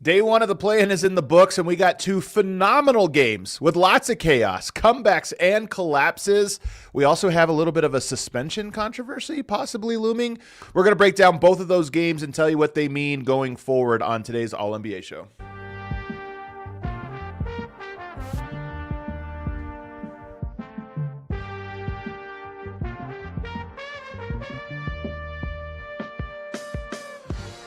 Day one of the play-in is in the books, and we got two phenomenal games with lots of chaos, comebacks, and collapses. We also have a little bit of a suspension controversy possibly looming. We're going to break down both of those games and tell you what they mean going forward on today's All-NBA show.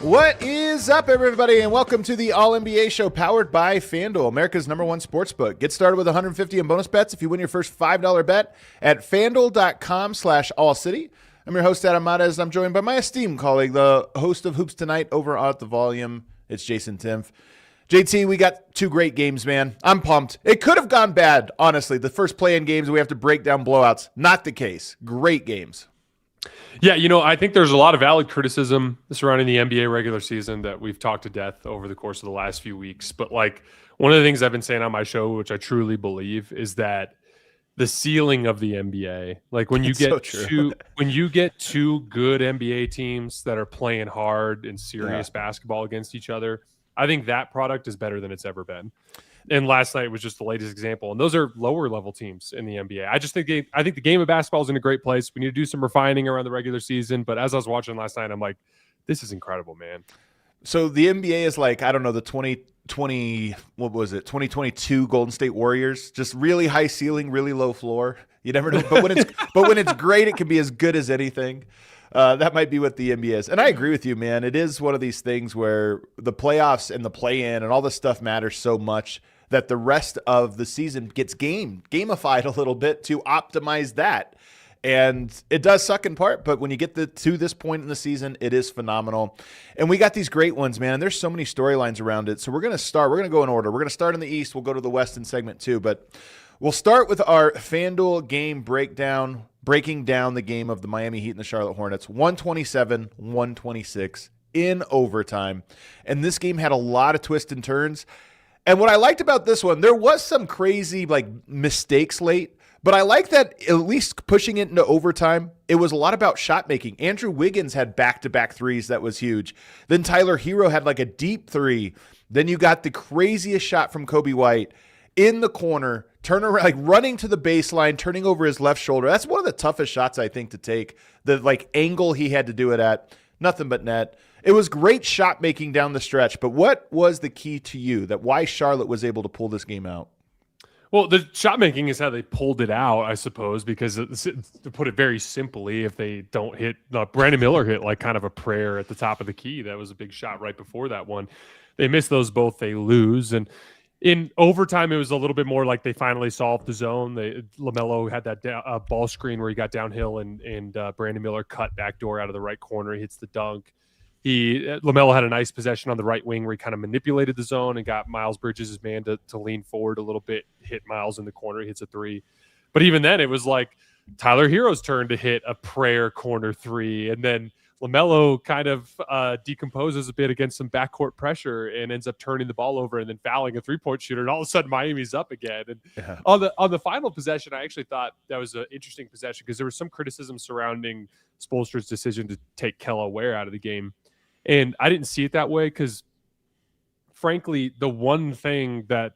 What is up, everybody, and welcome to the All-NBA show powered by FanDuel, America's #1 sportsbook. Get started with $150 in bonus bets if you win your first $5 bet at FanDuel.com/AllCity. I'm your host, Adam Mares. I'm joined by my esteemed colleague, the host of Hoops Tonight over at The Volume. It's Jason Timpf. JT, we got two great games, man. I'm pumped. It could have gone bad, honestly. The first play-in games, we have to break down blowouts. Not the case. Great games. Yeah, I think there's a lot of valid criticism surrounding the NBA regular season that we've talked to death over the course of the last few weeks. But one of the things I've been saying on my show, which I truly believe, is that the ceiling of the NBA, when you get two good NBA teams that are playing hard and serious basketball against each other, I think that product is better than it's ever been. And last night was just the latest example. And those are lower level teams in the NBA. I think the game of basketball is in a great place. We need to do some refining around the regular season. But as I was watching last night, I'm like, this is incredible, man. So the NBA is the 2022 Golden State Warriors, just really high ceiling, really low floor. You never know. But when it's great, it can be as good as anything. That might be what the NBA is. And I agree with you, man. It is one of these things where the playoffs and the play-in and all this stuff matters so much that the rest of the season gets gamified a little bit to optimize that. And it does suck in part, but when you get to this point in the season, it is phenomenal. And we got these great ones, man. There's so many storylines around it. So we're going to go in order. We're going to start in the East. We'll go to the West in segment 2, but we'll start with our FanDuel game breakdown, breaking down the game of the Miami Heat and the Charlotte Hornets, 127-126 in overtime. And this game had a lot of twists and turns. And what I liked about this one, there was some crazy mistakes late, but I like that at least pushing it into overtime, it was a lot about shot making. Andrew Wiggins had back-to-back threes that was huge. Then Tyler Hero had a deep three. Then you got the craziest shot from Kobe White in the corner, turn around, running to the baseline, turning over his left shoulder. That's one of the toughest shots, I think, to take. The angle he had to do it at, nothing but net. It was great shot making down the stretch, but what was the key to you that why Charlotte was able to pull this game out? Well, the shot making is how they pulled it out, I suppose, because to put it very simply, if they don't hit, Brandon Miller hit kind of a prayer at the top of the key. That was a big shot right before that one. They miss those both, they lose. And in overtime, it was a little bit more like they finally solved the zone. LaMelo had that ball screen where he got downhill and Brandon Miller cut backdoor out of the right corner. He hits the dunk. LaMelo had a nice possession on the right wing where he kind of manipulated the zone and got Miles Bridges' man to lean forward a little bit, hit Miles in the corner, he hits a three. But even then, it was Tyler Hero's turn to hit a prayer corner three. And then LaMelo kind of decomposes a bit against some backcourt pressure and ends up turning the ball over and then fouling a three-point shooter. And all of a sudden, Miami's up again. And on the final possession, I actually thought that was an interesting possession because there was some criticism surrounding Spoelstra's decision to take Kel'el Ware out of the game. And I didn't see it that way because, frankly, the one thing that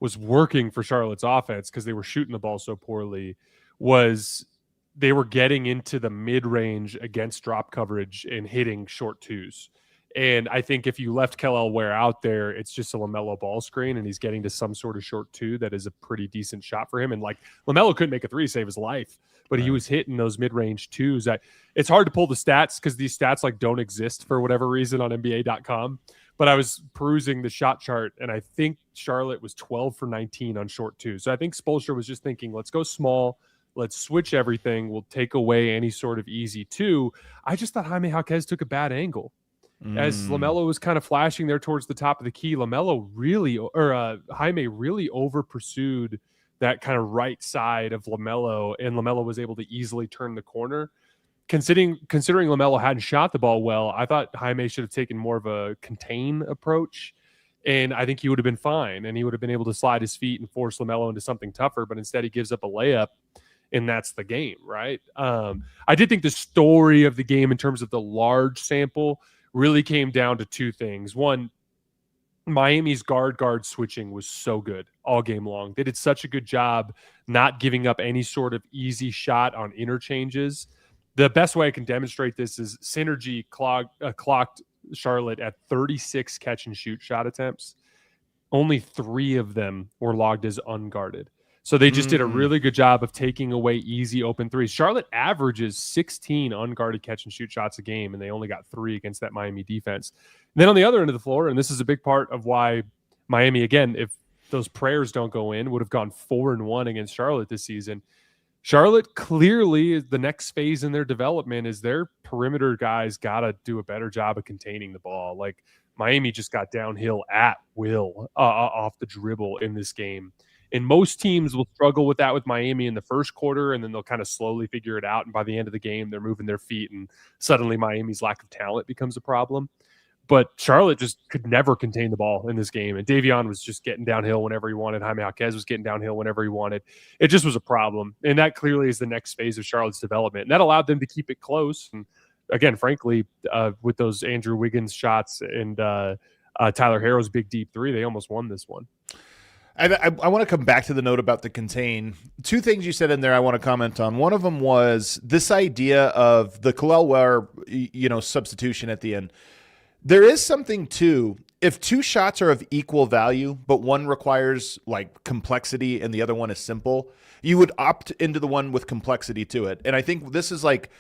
was working for Charlotte's offense, because they were shooting the ball so poorly, was they were getting into the mid-range against drop coverage and hitting short twos. And I think if you left Kel'el Ware out there, it's just a LaMelo Ball screen, and he's getting to some sort of short two that is a pretty decent shot for him. And LaMelo couldn't make a three to save his life, but he was hitting those mid-range twos. It's hard to pull the stats because these stats don't exist for whatever reason on NBA.com. But I was perusing the shot chart, and I think Charlotte was 12 for 19 on short twos. So I think Spoelstra was just thinking, let's go small. Let's switch everything. We'll take away any sort of easy two. I just thought Jaime Jaquez took a bad angle. As LaMelo was kind of flashing there towards the top of the key, Jaime really over pursued that kind of right side of LaMelo, and LaMelo was able to easily turn the corner. Considering LaMelo hadn't shot the ball well, I thought Jaime should have taken more of a contain approach, and I think he would have been fine, and he would have been able to slide his feet and force LaMelo into something tougher, but instead he gives up a layup, and that's the game, right? I did think the story of the game in terms of the large sample really came down to two things. One, Miami's guard switching was so good all game long. They did such a good job not giving up any sort of easy shot on interchanges. The best way I can demonstrate this is Synergy clocked Charlotte at 36 catch and shoot shot attempts. Only 3 of them were logged as unguarded. So they just did a really good job of taking away easy open threes. Charlotte averages 16 unguarded catch and shoot shots a game, and they only got 3 against that Miami defense. And then on the other end of the floor, and this is a big part of why Miami, again, if those prayers don't go in, would have gone 4-1 against Charlotte this season. Charlotte clearly, the next phase in their development is their perimeter guys got to do a better job of containing the ball. Like Miami just got downhill at will off the dribble in this game. And most teams will struggle with that with Miami in the first quarter, and then they'll kind of slowly figure it out. And by the end of the game, they're moving their feet, and suddenly Miami's lack of talent becomes a problem. But Charlotte just could never contain the ball in this game. And Davion was just getting downhill whenever he wanted. Jaime Jaquez was getting downhill whenever he wanted. It just was a problem. And that clearly is the next phase of Charlotte's development. And that allowed them to keep it close. And again, frankly, with those Andrew Wiggins shots and Tyler Herro's big deep 3, they almost won this one. I want to come back to the note about the contain. 2 things you said in there I want to comment on. One of them was this idea of the Kel'el Ware, substitution at the end. There is something too. If 2 shots are of equal value, but one requires like complexity and the other one is simple, you would opt into the one with complexity to it. And I think this is like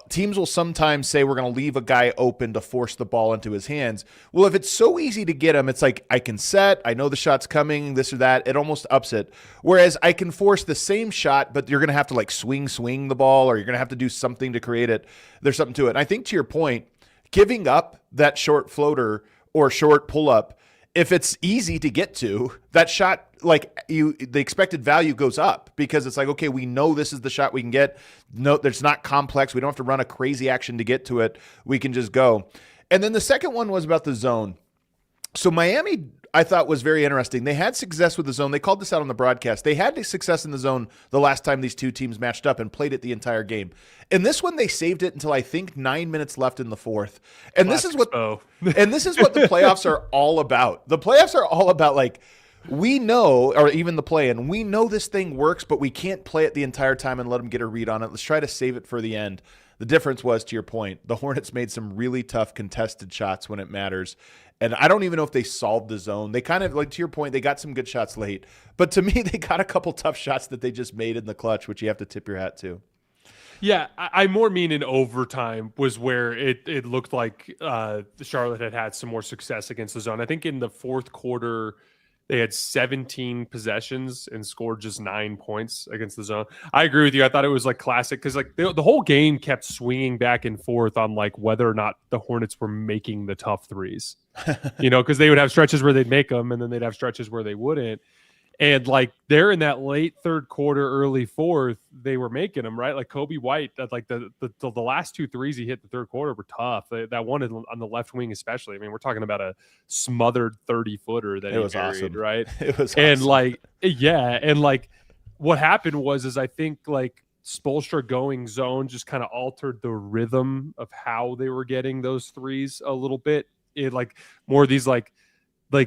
teams will sometimes say we're going to leave a guy open to force the ball into his hands. Well, if it's so easy to get him, it's like I can set, I know the shot's coming, this or that. It almost ups it. Whereas I can force the same shot, but you're going to have to like swing the ball, or you're going to have to do something to create it. There's something to it. And I think to your point, giving up that short floater or short pull-up, if it's easy to get to, that shot, the expected value goes up because it's like, okay, we know this is the shot we can get. No, there's not complex. We don't have to run a crazy action to get to it. We can just go. And then the second one was about the zone. So Miami, I thought, was very interesting. They had success with the zone. They called this out on the broadcast. They had success in the zone the last time these 2 teams matched up and played it the entire game. In this one, they saved it until I think 9 minutes left in the 4th. And this is what the playoffs are all about. The playoffs are all about, like, we know, or even the play-in, we know this thing works, but we can't play it the entire time and let them get a read on it. Let's try to save it for the end. The difference was, to your point, the Hornets made some really tough contested shots when it matters. And I don't even know if they solved the zone. They kind of, like, to your point, they got some good shots late. But to me, they got a couple tough shots that they just made in the clutch, which you have to tip your hat to. Yeah, I more mean in overtime was where it looked like Charlotte had some more success against the zone. I think in the 4th quarter, they had 17 possessions and scored just 9 points against the zone. I agree with you. I thought it was like classic because like the whole game kept swinging back and forth on like whether or not the Hornets were making the tough threes, because they would have stretches where they'd make them and then they'd have stretches where they wouldn't. And like they're in that late 3rd quarter, early 4th, they were making them, right? Like Kobe White, like the last 2 threes he hit the 3rd quarter were tough. That one on the left wing especially. I mean, we're talking about a smothered 30-footer that he carried, awesome. Right? It was and awesome. like what happened was I think like Spoelstra going zone just kind of altered the rhythm of how they were getting those threes a little bit. It like more of these like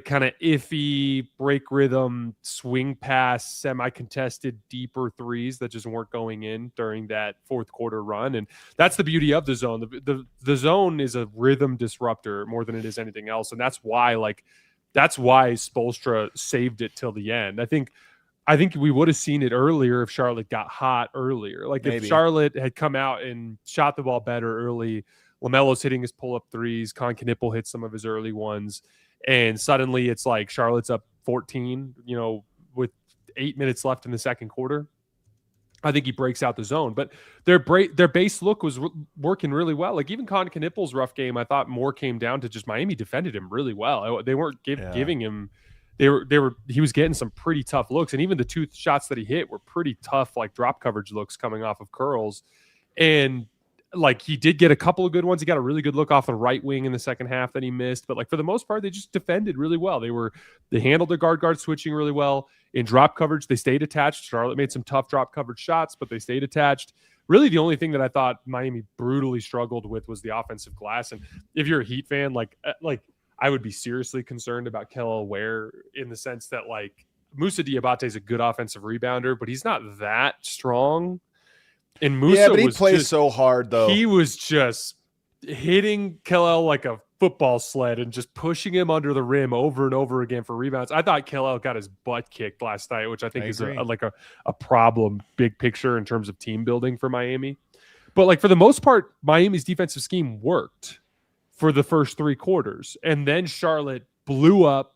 kind of iffy break rhythm, swing pass, semi-contested, deeper threes that just weren't going in during that 4th quarter run. And that's the beauty of the zone. The zone is a rhythm disruptor more than it is anything else. And that's why Spoelstra saved it till the end. I think we would have seen it earlier if Charlotte got hot earlier. Like maybe. If Charlotte had come out and shot the ball better early, LaMelo's hitting his pull-up threes, Kon Knueppel hit some of his early ones, and suddenly it's like Charlotte's up 14, with 8 minutes left in the 2nd quarter. I think he breaks out the zone, but their base look was working really well. Like even Kon Knueppel's rough game, I thought more came down to just Miami defended him really well. They weren't giving him. He was getting some pretty tough looks, and even the 2 shots that he hit were pretty tough, like drop coverage looks coming off of curls. And like he did get a couple of good ones. He got a really good look off the right wing in the second half that he missed, but like for the most part, they just defended really well. They handled their guard switching really well. In drop coverage, they stayed attached. Charlotte made some tough drop coverage shots, but they stayed attached. Really, the only thing that I thought Miami brutally struggled with was the offensive glass. And if you're a Heat fan, like I would be seriously concerned about Kel'el Ware in the sense that like Moussa Diabate is a good offensive rebounder, but he's not that strong. And Moussa but he was plays so hard though. He was just hitting Kel'el like a football sled and just pushing him under the rim over and over again for rebounds. I thought Kel'el got his butt kicked last night, which I think is a problem big picture in terms of team building for Miami. But like for the most part, Miami's defensive scheme worked for the first 3 quarters. And then Charlotte blew up,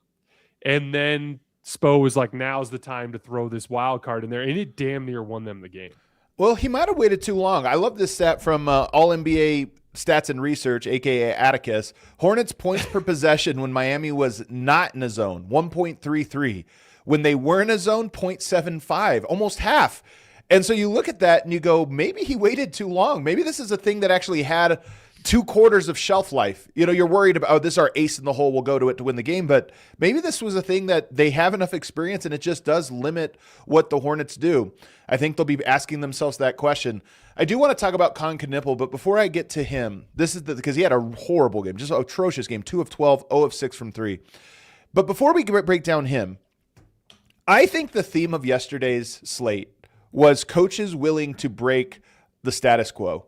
and then Spo was like, now's the time to throw this wild card in there. And it damn near won them the game. Well, he might have waited too long. I love this stat from All-NBA Stats and Research, a.k.a. Atticus. Hornets points per possession when Miami was not in a zone, 1.33. When they were in a zone, 0.75, almost half. And so you look at that and you go, maybe he waited too long. Maybe this is a thing that actually had 2 quarters of shelf life. You know, you're worried about, oh, this is our ace in the hole, we'll go to it to win the game. But maybe this was a thing that they have enough experience and it just does limit what the Hornets do. I think they'll be asking themselves that question. I do want to talk about Kon Knueppel, but before I get to him, this is because he had a horrible game, just an atrocious game, 2 of 12, 0 of 6 from 3. But before we break down him, I think the theme of yesterday's slate was coaches willing to break the status quo.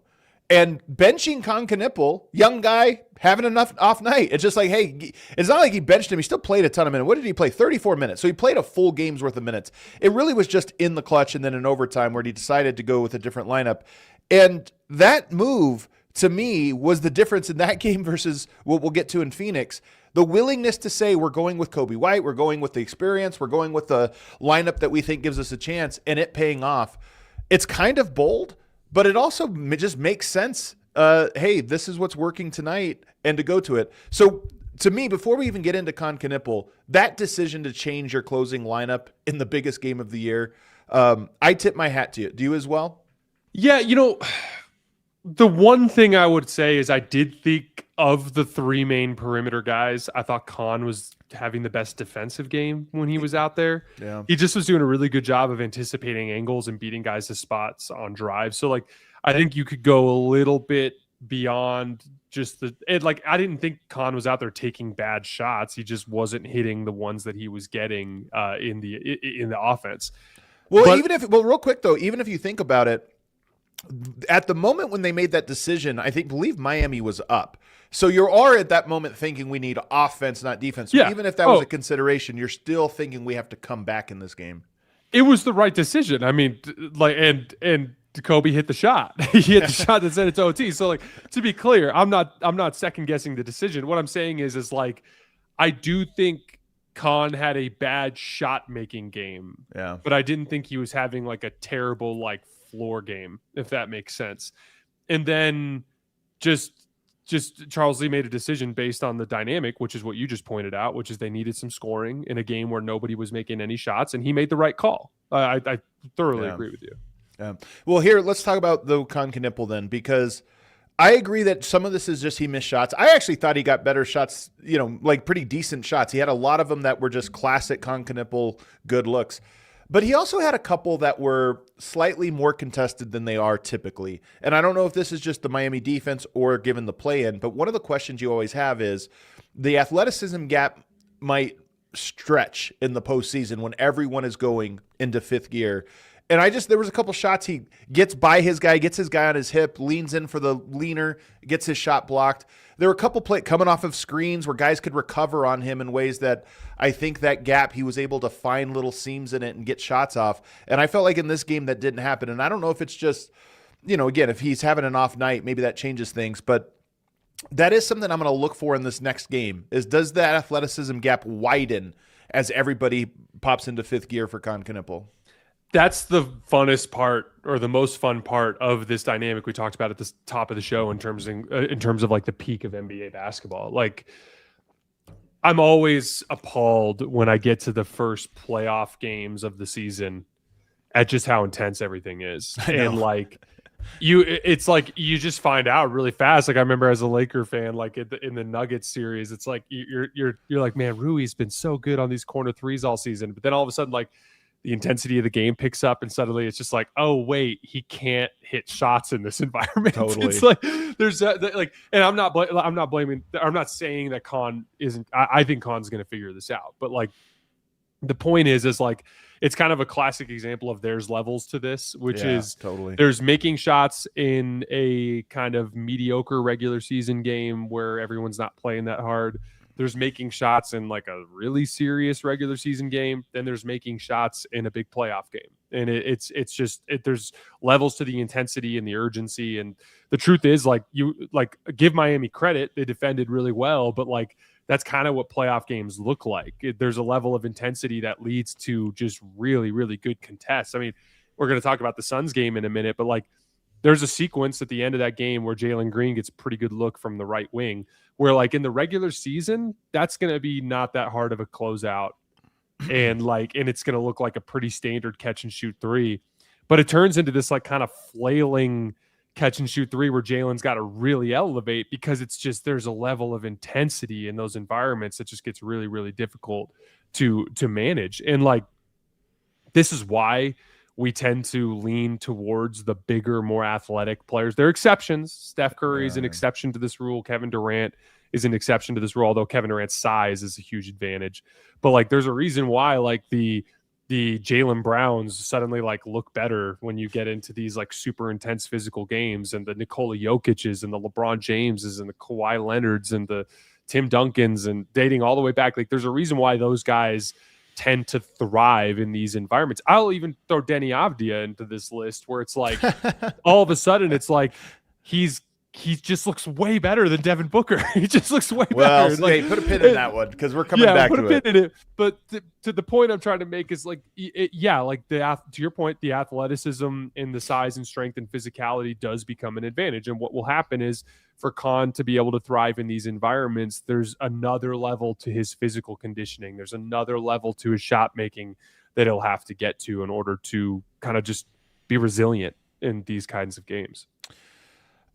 And benching Kon Knueppel, young guy, having enough off night. It's just like, hey, it's not like he benched him. He still played a ton of minutes. What did he play? 34 minutes. So he played a full game's worth of minutes. It really was just in the clutch and then in overtime where he decided to go with a different lineup. And that move, to me, was the difference in that game versus what we'll get to in Phoenix. The willingness to say we're going with Kobe White, we're going with the experience, we're going with the lineup that we think gives us a chance, and it paying off. It's kind of bold, but it also just makes sense. Hey, this is what's working tonight, and to go to it. So to me, before we even get into Kon Knueppel, that decision to change your closing lineup in the biggest game of the year, I tip my hat to you. Do you as well? Yeah, you know, the one thing I would say is I did think of the 3 main perimeter guys, I thought Kon was having the best defensive game when he was out there. Yeah. He just was doing a really good job of anticipating angles and beating guys to spots on drives. So like, I think you could go a little bit beyond just I didn't think Kon was out there taking bad shots. He just wasn't hitting the ones that he was getting in the offense. Well, real quick though, even if you think about it, at the moment when they made that decision, believe Miami was up. So you are at that moment thinking we need offense, not defense. So even if that was a consideration, you're still thinking we have to come back in this game. It was the right decision. I mean, and Kobe hit the shot. He hit the shot that sent it to OT. So like, to be clear, I'm not second guessing the decision. What I'm saying is like, I do think Kon had a bad shot making game. Yeah. But I didn't think he was having like a terrible like floor game, if that makes sense. And then just Charles Lee made a decision based on the dynamic, which is what you just pointed out, which is they needed some scoring in a game where nobody was making any shots, and he made the right call. I thoroughly agree with you. Yeah. Well, here, let's talk about the Kon Knueppel then, because I agree that some of this is just he missed shots. I actually thought he got better shots, like pretty decent shots. He had a lot of them that were just classic Kon Knueppel good looks. But he also had a couple that were slightly more contested than they are typically. And I don't know if this is just the Miami defense or given the play-in, but one of the questions you always have is the athleticism gap might stretch in the postseason when everyone is going into 5th gear. And there was a couple shots he gets by his guy, gets his guy on his hip, leans in for the leaner, gets his shot blocked. There were a couple play coming off of screens where guys could recover on him in ways that I think that gap, he was able to find little seams in it and get shots off. And I felt like in this game that didn't happen. And I don't know if it's just, again, if he's having an off night, maybe that changes things. But that is something I'm going to look for in this next game is, does that athleticism gap widen as everybody pops into 5th gear for Kon Knueppel? That's the funnest part, or the most fun part of this dynamic we talked about at the top of the show in terms of like the peak of NBA basketball. Like, I'm always appalled when I get to the first playoff games of the season at just how intense everything is. And like, it's like you just find out really fast. Like I remember as a Laker fan, like in the Nuggets series, it's like you're like, man, Rui's been so good on these corner threes all season, but then all of a sudden, like, the intensity of the game picks up, and suddenly it's just like, oh wait, he can't hit shots in this environment. Totally. It's like there's like, and I'm not saying that Kon isn't. I think Kon's going to figure this out, but like the point is like it's kind of a classic example of there's levels to this, which is totally there's making shots in a kind of mediocre regular season game where everyone's not playing that hard. There's making shots in like a really serious regular season game. Then there's making shots in a big playoff game. And it's just there's levels to the intensity and the urgency. And the truth is, like, you like give Miami credit. They defended really well, but like that's kind of what playoff games look like. There's a level of intensity that leads to just really, really good contests. I mean, we're going to talk about the Suns game in a minute, but like there's a sequence at the end of that game where Jalen Green gets a pretty good look from the right wing, where like in the regular season, that's going to be not that hard of a closeout. And it's going to look like a pretty standard catch and shoot three, but it turns into this like kind of flailing catch and shoot three where Jalen's got to really elevate because it's just, there's a level of intensity in those environments that just gets really, really difficult to manage. And like, this is why we tend to lean towards the bigger, more athletic players. There are exceptions. Steph Curry is an exception to this rule. Kevin Durant is an exception to this rule, although Kevin Durant's size is a huge advantage. But like, there's a reason why like the Jaylen Browns suddenly like look better when you get into these like super intense physical games, and the Nikola Jokic's and the LeBron Jameses and the Kawhi Leonards and the Tim Duncans, and dating all the way back. Like there's a reason why those guys tend to thrive in these environments. I'll even throw Deni Avdija into this list where it's like all of a sudden it's like he just looks way better than Devin Booker. He just looks way better. Well, like, put a pin in that one because we're coming back to it. Put a pin in it. But to the point I'm trying to make is like, like to your point, the athleticism and the size and strength and physicality does become an advantage. And what will happen is for Kon to be able to thrive in these environments, there's another level to his physical conditioning. There's another level to his shot making that he'll have to get to in order to kind of just be resilient in these kinds of games.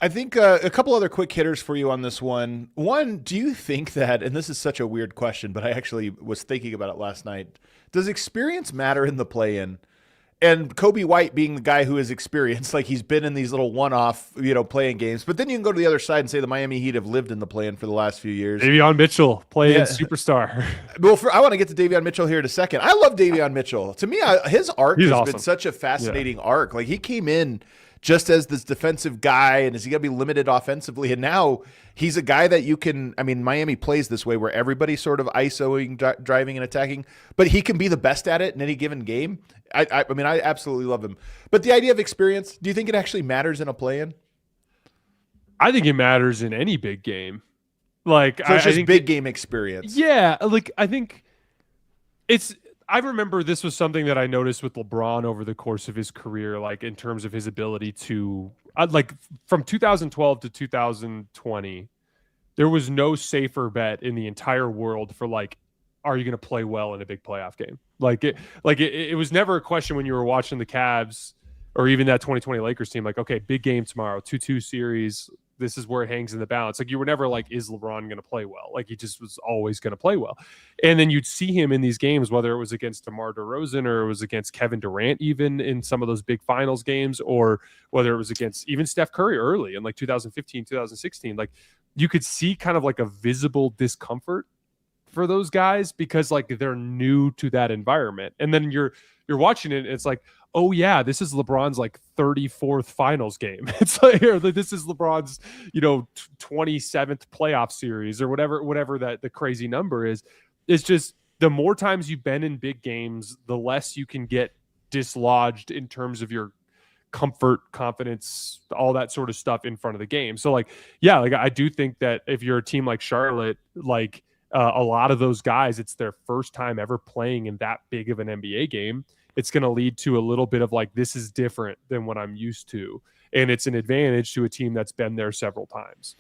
I think a couple other quick hitters for you on this one. One, do you think that, and this is such a weird question, but I actually was thinking about it last night, does experience matter in the play-in? And Kobe White being the guy who is experienced, like he's been in these little one-off, play-in games. But then you can go to the other side and say the Miami Heat have lived in the play-in for the last few years. Davion Mitchell, play-in superstar. Well, I want to get to Davion Mitchell here in a second. I love Davion Mitchell. To me, his arc has awesome. been such a fascinating arc. Like he came in just as this defensive guy, and is he going to be limited offensively? And now he's a guy that you can, I mean, Miami plays this way where everybody's sort of ISOing, driving and attacking, but he can be the best at it in any given game. I mean, I absolutely love him. But the idea of experience, do you think it actually matters in a play-in? I think it matters in any big game. Like, so it's just I think big game experience. Yeah, like I think I remember this was something that I noticed with LeBron over the course of his career, like in terms of his ability to, like from 2012 to 2020, there was no safer bet in the entire world for like, are you going to play well in a big playoff game? It was never a question when you were watching the Cavs or even that 2020 Lakers team, like, okay, big game tomorrow, 2-2 series. This is where it hangs in the balance. Like you were never like, is LeBron going to play well? Like he just was always going to play well. And then you'd see him in these games, whether it was against DeMar DeRozan or it was against Kevin Durant, even in some of those big finals games, or whether it was against even Steph Curry early in like 2015, 2016, like you could see kind of like a visible discomfort for those guys because like they're new to that environment. And then you're watching it and it's like, oh yeah, this is LeBron's like 34th finals game. It's like, this is LeBron's, 27th playoff series or whatever that the crazy number is. It's just the more times you've been in big games, the less you can get dislodged in terms of your comfort, confidence, all that sort of stuff in front of the game. So like, yeah, like I do think that if you're a team like Charlotte, like a lot of those guys, it's their first time ever playing in that big of an NBA game. It's going to lead to a little bit of like, this is different than what I'm used to. And it's an advantage to a team that's been there several times.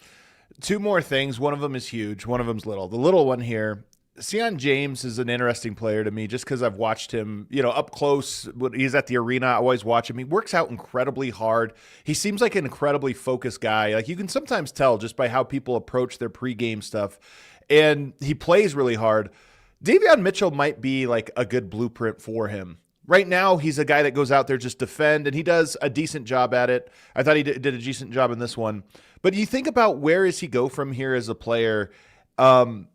Two more things. One of them is huge. One of them's little. The little one here, Sion James is an interesting player to me just because I've watched him, up close. When he's at the arena, I always watch him. He works out incredibly hard. He seems like an incredibly focused guy. Like you can sometimes tell just by how people approach their pregame stuff. And he plays really hard. Davion Mitchell might be like a good blueprint for him. right now he's a guy that goes out there just defend, and he does a decent job at it. I thought he did a decent job in this one. But you think about where does he go from here as a player? I'm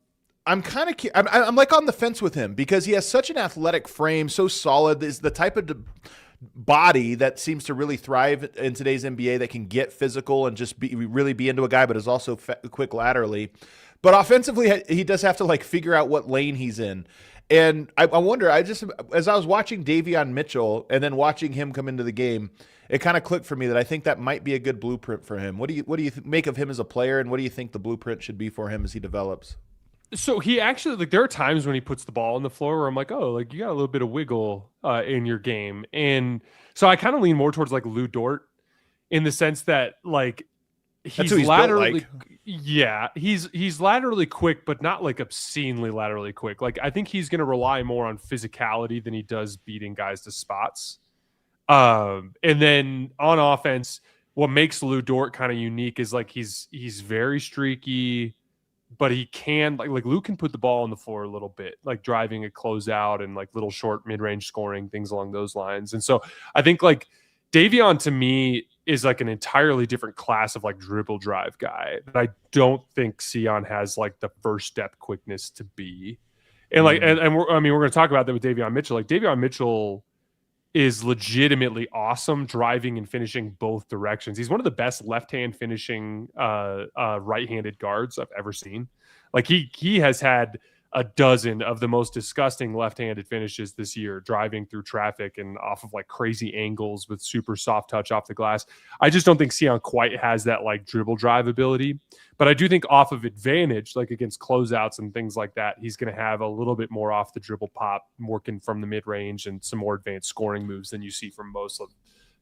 kind of I'm like on the fence with him because he has such an athletic frame, so solid. Is the type of body that seems to really thrive in today's NBA that can get physical and just really be into a guy, but is also quick laterally. But offensively, he does have to like figure out what lane he's in. And I wonder, as I was watching Davion Mitchell and then watching him come into the game, it kind of clicked for me that I think that might be a good blueprint for him. What do you make of him as a player, and what do you think the blueprint should be for him as he develops? So he actually, like, there are times when he puts the ball on the floor where I'm like, oh, like, you got a little bit of wiggle in your game. And so I kind of lean more towards like Lou Dort in the sense that like he's laterally, yeah, he's laterally quick, but not like obscenely laterally quick. Like, I think he's going to rely more on physicality than he does beating guys to spots. And then on offense, what makes Lou Dort kind of unique is like he's very streaky, but he can like Lou can put the ball on the floor a little bit, like driving a closeout and like little short mid-range scoring, things along those lines. And so I think like Davion to me is like an entirely different class of like dribble drive guy that I don't think Sion has like the first step quickness to be. And like, and we're going to talk about that with Davion Mitchell. Like Davion Mitchell is legitimately awesome driving and finishing both directions. He's one of the best left-hand finishing right-handed guards I've ever seen. Like he has had a dozen of the most disgusting left-handed finishes this year, driving through traffic and off of like crazy angles with super soft touch off the glass. I just don't think Sion quite has that like dribble drive ability, but I do think off of advantage, like against closeouts and things like that, he's going to have a little bit more off the dribble pop, working from the mid range and some more advanced scoring moves than you see from most of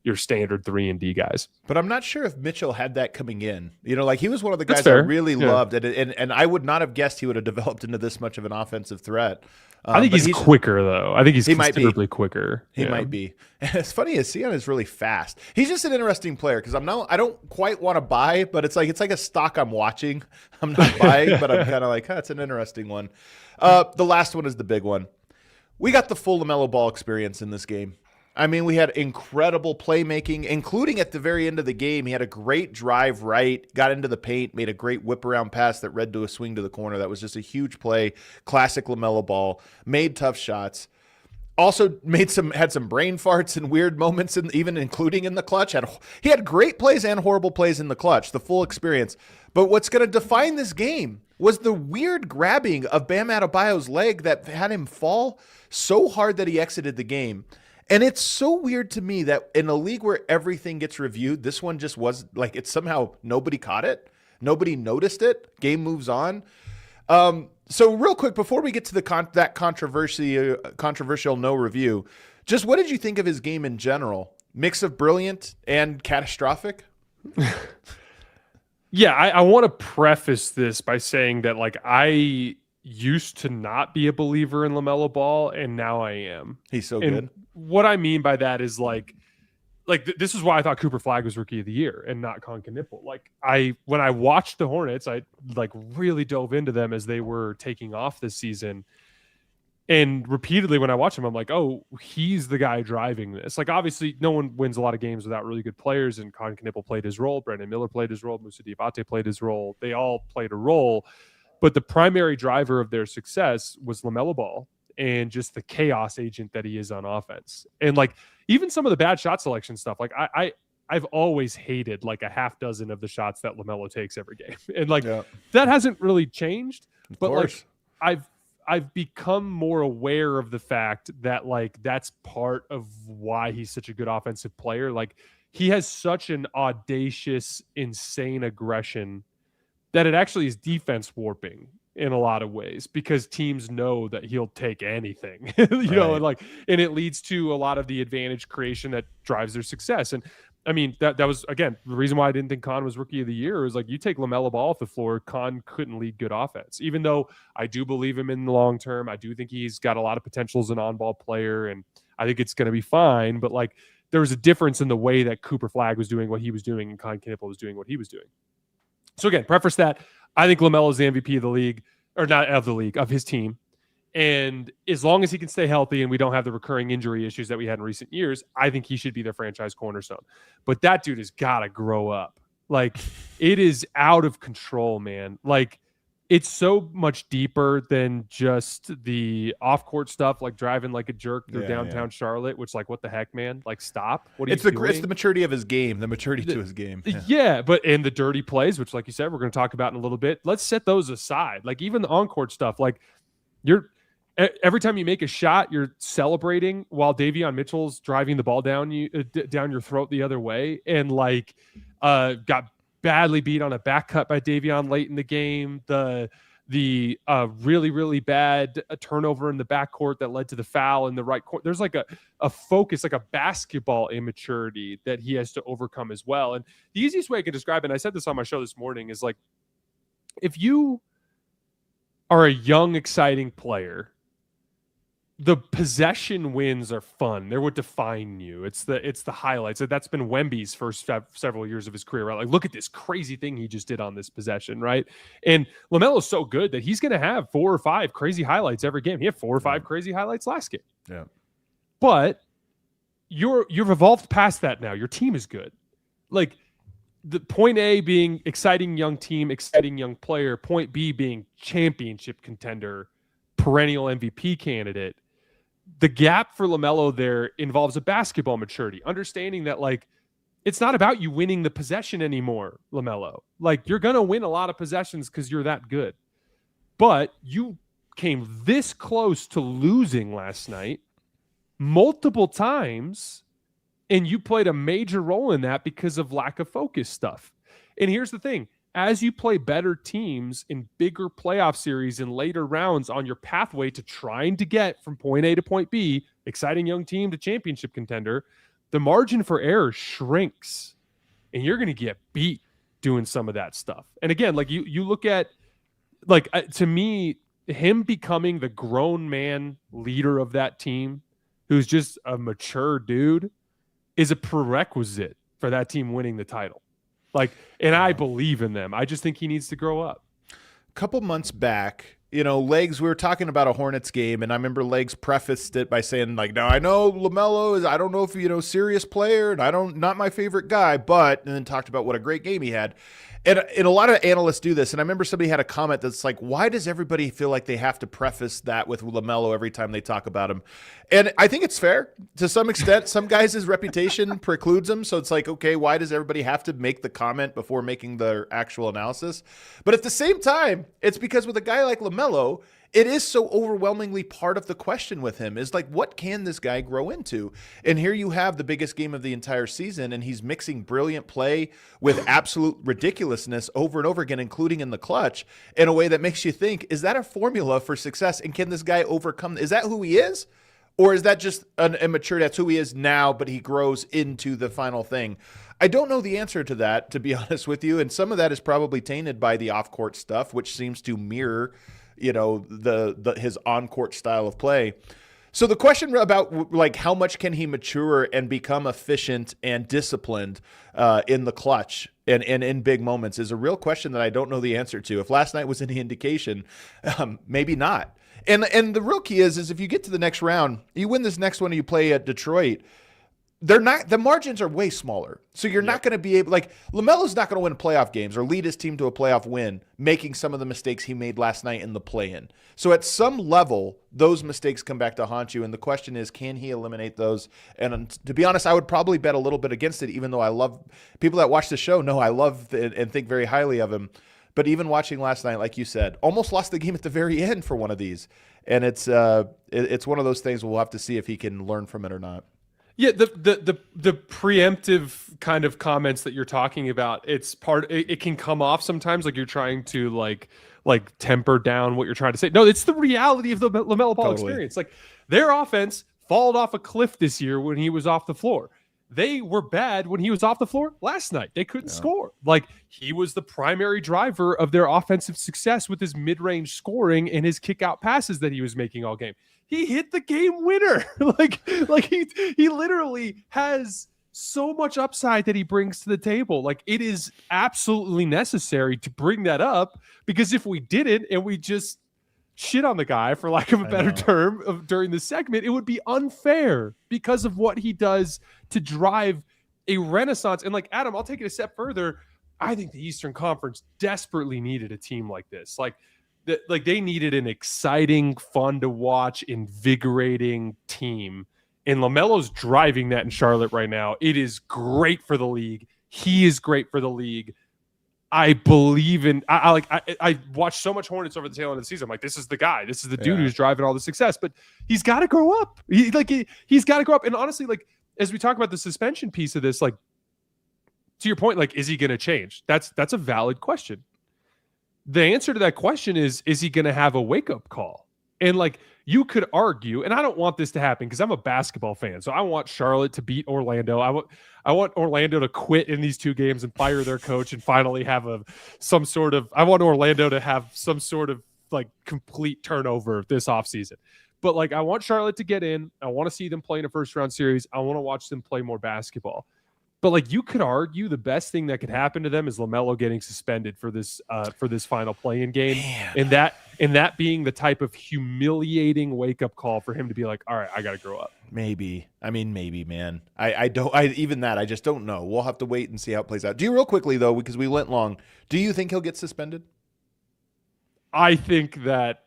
your standard 3-and-D guys. But I'm not sure if Mitchell had that coming in. You know, like he was one of the guys I really loved, and I would not have guessed he would have developed into this much of an offensive thret. I think he's quicker, though. I think he considerably quicker. He might be. And it's funny, Sion is really fast. He's just an interesting player because I don't quite want to buy, but it's like a stock I'm watching. I'm not buying, but I'm kind of like, it's an interesting one. The last one is the big one. We got the full LaMelo Ball experience in this game. I mean, we had incredible playmaking, including at the very end of the game. He had a great drive right, got into the paint, made a great whip around pass that led to a swing to the corner. That was just a huge play. Classic LaMelo Ball. Made tough shots. Also had some brain farts and weird moments, even including in the clutch. He had great plays and horrible plays in the clutch, the full experience. But what's going to define this game was the weird grabbing of Bam Adebayo's leg that had him fall so hard that he exited the game. And it's so weird to me that in a league where everything gets reviewed, this one just was like, it's somehow nobody caught it. Nobody noticed it. Game moves on. So real quick, before we get to that controversial no review, just what did you think of his game in general? Mix of brilliant and catastrophic? Yeah, I want to preface this by saying that like I used to not be a believer in LaMelo Ball, and now I am. He's so good. What I mean by that is like this is why I thought Cooper Flagg was Rookie of the Year and not Kon Knueppel. Like when I watched the Hornets, I like really dove into them as they were taking off this season. And repeatedly when I watch him, I'm like, oh, he's the guy driving this. Like obviously no one wins a lot of games without really good players, and Kon Knueppel played his role, Brandon Miller played his role, Moussa Diabate played his role. They all played a role. But the primary driver of their success was LaMelo Ball and just the chaos agent that he is on offense. And like even some of the bad shot selection stuff, like I've always hated like a half dozen of the shots that LaMelo takes every game. And like that hasn't really changed. But like I've become more aware of the fact that like that's part of why he's such a good offensive player. Like he has such an audacious, insane aggression that it actually is defense warping in a lot of ways because teams know that he'll take anything, know, and it leads to a lot of the advantage creation that drives their success. And I mean, that was, again, the reason why I didn't think Kon was Rookie of the Year is like you take LaMelo Ball off the floor, Kon couldn't lead good offense, even though I do believe him in the long term. I do think he's got a lot of potential as an on-ball player, and I think it's going to be fine. But like there was a difference in the way that Cooper Flagg was doing what he was doing and Kon Knueppel was doing what he was doing. So again, preface that I think LaMelo is the MVP of the league, or not of the league, of his team. And as long as he can stay healthy and we don't have the recurring injury issues that we had in recent years, I think he should be their franchise cornerstone. But that dude has got to grow up. Like, it is out of control, man. Like, it's so much deeper than just the off-court stuff, like driving like a jerk through downtown Charlotte, which, like, what the heck, man? Like, stop. What are you doing? It's the maturity of his game, the maturity to his game. But and the dirty plays, which, like you said, we're going to talk about in a little bit. Let's set those aside. Like, even the on-court stuff, like, every time you make a shot, you're celebrating while Davion Mitchell's driving the ball down your throat the other way, and like got badly beat on a back cut by Davion late in the game. The really, really bad turnover in the backcourt that led to the foul in the right court. There's like a focus, like a basketball immaturity that he has to overcome as well. And the easiest way I can describe it, and I said this on my show this morning, is like, if you are a young, exciting player, the possession wins are fun. They're what define you. It's the highlights. That's been Wemby's first several years of his career, right? Like, look at this crazy thing he just did on this possession, right? And LaMelo's so good that he's going to have 4 or 5 crazy highlights every game. He had 4 or 5 crazy highlights last game. Yeah. But you've evolved past that now. Your team is good. Like, the point A being exciting young team, exciting young player. Point B being championship contender, perennial MVP candidate. The gap for LaMelo there involves a basketball maturity, understanding that, like, it's not about you winning the possession anymore, LaMelo. Like, you're going to win a lot of possessions because you're that good. But you came this close to losing last night multiple times, and you played a major role in that because of lack of focus stuff. And here's the thing. As you play better teams in bigger playoff series in later rounds on your pathway to trying to get from point A to point B, exciting young team to championship contender, the margin for error shrinks, and you're going to get beat doing some of that stuff. And again, like, you look at, like, to me, him becoming the grown man leader of that team, who's just a mature dude, is a prerequisite for that team winning the title. Like, and I believe in them. I just think he needs to grow up. A couple months back, Legs, we were talking about a Hornets game, and I remember Legs prefaced it by saying, like, now I know LaMelo is, I don't know if, serious player, and not my favorite guy, but, and then talked about what a great game he had. And a lot of analysts do this, and I remember somebody had a comment that's like, why does everybody feel like they have to preface that with LaMelo every time they talk about him? And I think it's fair to some extent. Some guys' reputation precludes them, so it's like, okay, why does everybody have to make the comment before making their actual analysis? But at the same time, it's because with a guy like LaMelo, it is so overwhelmingly part of the question with him is like, what can this guy grow into? And here you have the biggest game of the entire season, and he's mixing brilliant play with absolute ridiculousness over and over again, including in the clutch, in a way that makes you think, is that a formula for success? And can this guy overcome? Is that who he is? Or is that just an immature? That's who he is now, but he grows into the final thing. I don't know the answer to that, to be honest with you. And some of that is probably tainted by the off-court stuff, which seems to mirror his on-court style of play. So the question about, like, how much can he mature and become efficient and disciplined in the clutch and in big moments is a real question that I don't know the answer to. If last night was any indication, maybe not. And the real key is if you get to the next round, you win this next one and you play at Detroit, the margins are way smaller. So you're not going to be able, like, LaMelo's not going to win playoff games or lead his team to a playoff win, making some of the mistakes he made last night in the play-in. So at some level, those mistakes come back to haunt you. And the question is, can he eliminate those? And to be honest, I would probably bet a little bit against it, even though I love people that watch the show know I love and think very highly of him. But even watching last night, like you said, almost lost the game at the very end for one of these. And it's one of those things we'll have to see if he can learn from it or not. Yeah, the preemptive kind of comments that you're talking about, it can come off sometimes like you're trying to like temper down what you're trying to say. No, it's the reality of the LaMelo Ball experience. Like, their offense fallen off a cliff this year when he was off the floor. They were bad when he was off the floor last night. They couldn't score. Like, he was the primary driver of their offensive success with his mid-range scoring and his kick-out passes that he was making all game. He hit the game winner. like he literally has so much upside that he brings to the table. Like, it is absolutely necessary to bring that up, because if we didn't and we just shit on the guy, for lack of a better term, during the segment. It would be unfair because of what he does to drive a renaissance. And like, Adam, I'll take it a step further. I think the Eastern Conference desperately needed a team like this. Like they needed an exciting, fun to watch, invigorating team. And LaMelo's driving that in Charlotte right now. It is great for the league. He is great for the league. I believe in. I watched so much Hornets over the tail end of the season. I'm like, this is the guy. This is the dude who's driving all the success. But he's got to grow up. He's got to grow up. And honestly, like, as we talk about the suspension piece of this, like, to your point, like, is he going to change? That's a valid question. The answer to that question is he going to have a wake up call? And like, you could argue, and I don't want this to happen because I'm a basketball fan, so I want Charlotte to beat Orlando. I want Orlando to quit in these 2 games and fire their coach and finally have I want Orlando to have some sort of like complete turnover this offseason. But like, I want Charlotte to get in. I want to see them play in a first round series. I want to watch them play more basketball. But like, you could argue the best thing that could happen to them is LaMelo getting suspended for this final play-in game, and that being the type of humiliating wake-up call for him to be like, all right, I got to grow up. Maybe, man. I just don't know. We'll have to wait and see how it plays out. Do you, real quickly though, because we went long, do you think he'll get suspended? I think that.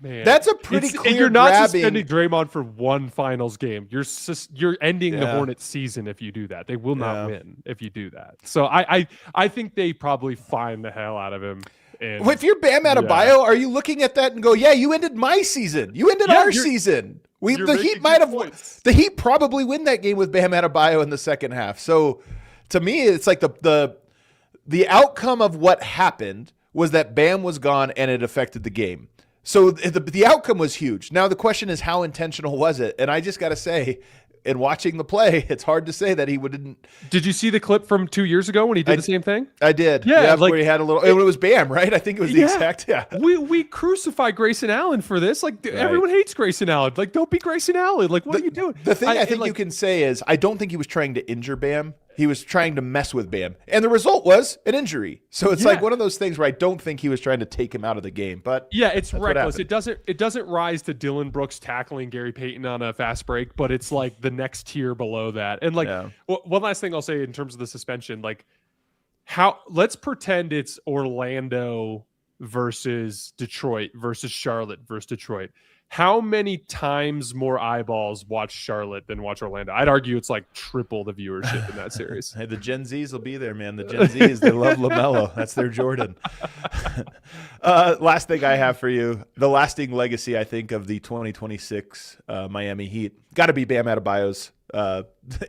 Man, that's a pretty clear. You're not suspending Draymond for one finals game. You're ending the Hornets season if you do that. They will not win if you do that. So I think they probably fine the hell out of him. And if you're Bam Adebayo, are you looking at that and go, yeah, you ended my season. You ended our season. The Heat probably win that game with Bam Adebayo in the second half. So to me, it's like the outcome of what happened was that Bam was gone and it affected the game. So the outcome was huge. Now the question is, how intentional was it? And I just got to say, in watching the play, it's hard to say that he wouldn't. Did you see the clip from 2 years ago when he did the same thing? I did. Yeah, like, where he had a little. It was Bam, right? I think it was the exact. Yeah. We crucify Grayson Allen for this. Like, everyone hates Grayson Allen. Like, don't be Grayson Allen. Like, what are you doing? The thing I think you can say is, I don't think he was trying to injure Bam. He was trying to mess with Bam. And the result was an injury. So it's like one of those things where I don't think he was trying to take him out of the game. But yeah, it's reckless. It doesn't rise to Dillon Brooks tackling Gary Payton on a fast break, but it's like the next tier below that. And like, one last thing I'll say in terms of the suspension, like, let's pretend it's Orlando versus Detroit versus Charlotte versus Detroit. How many times more eyeballs watch Charlotte than watch Orlando? I'd argue it's like triple the viewership in that series. Hey, the Gen Zs will be there, man. The Gen Zs, they love LaMelo. That's their Jordan. Last thing I have for you, the lasting legacy, I think, of the 2026 Miami Heat. Got to be Bam Adebayo's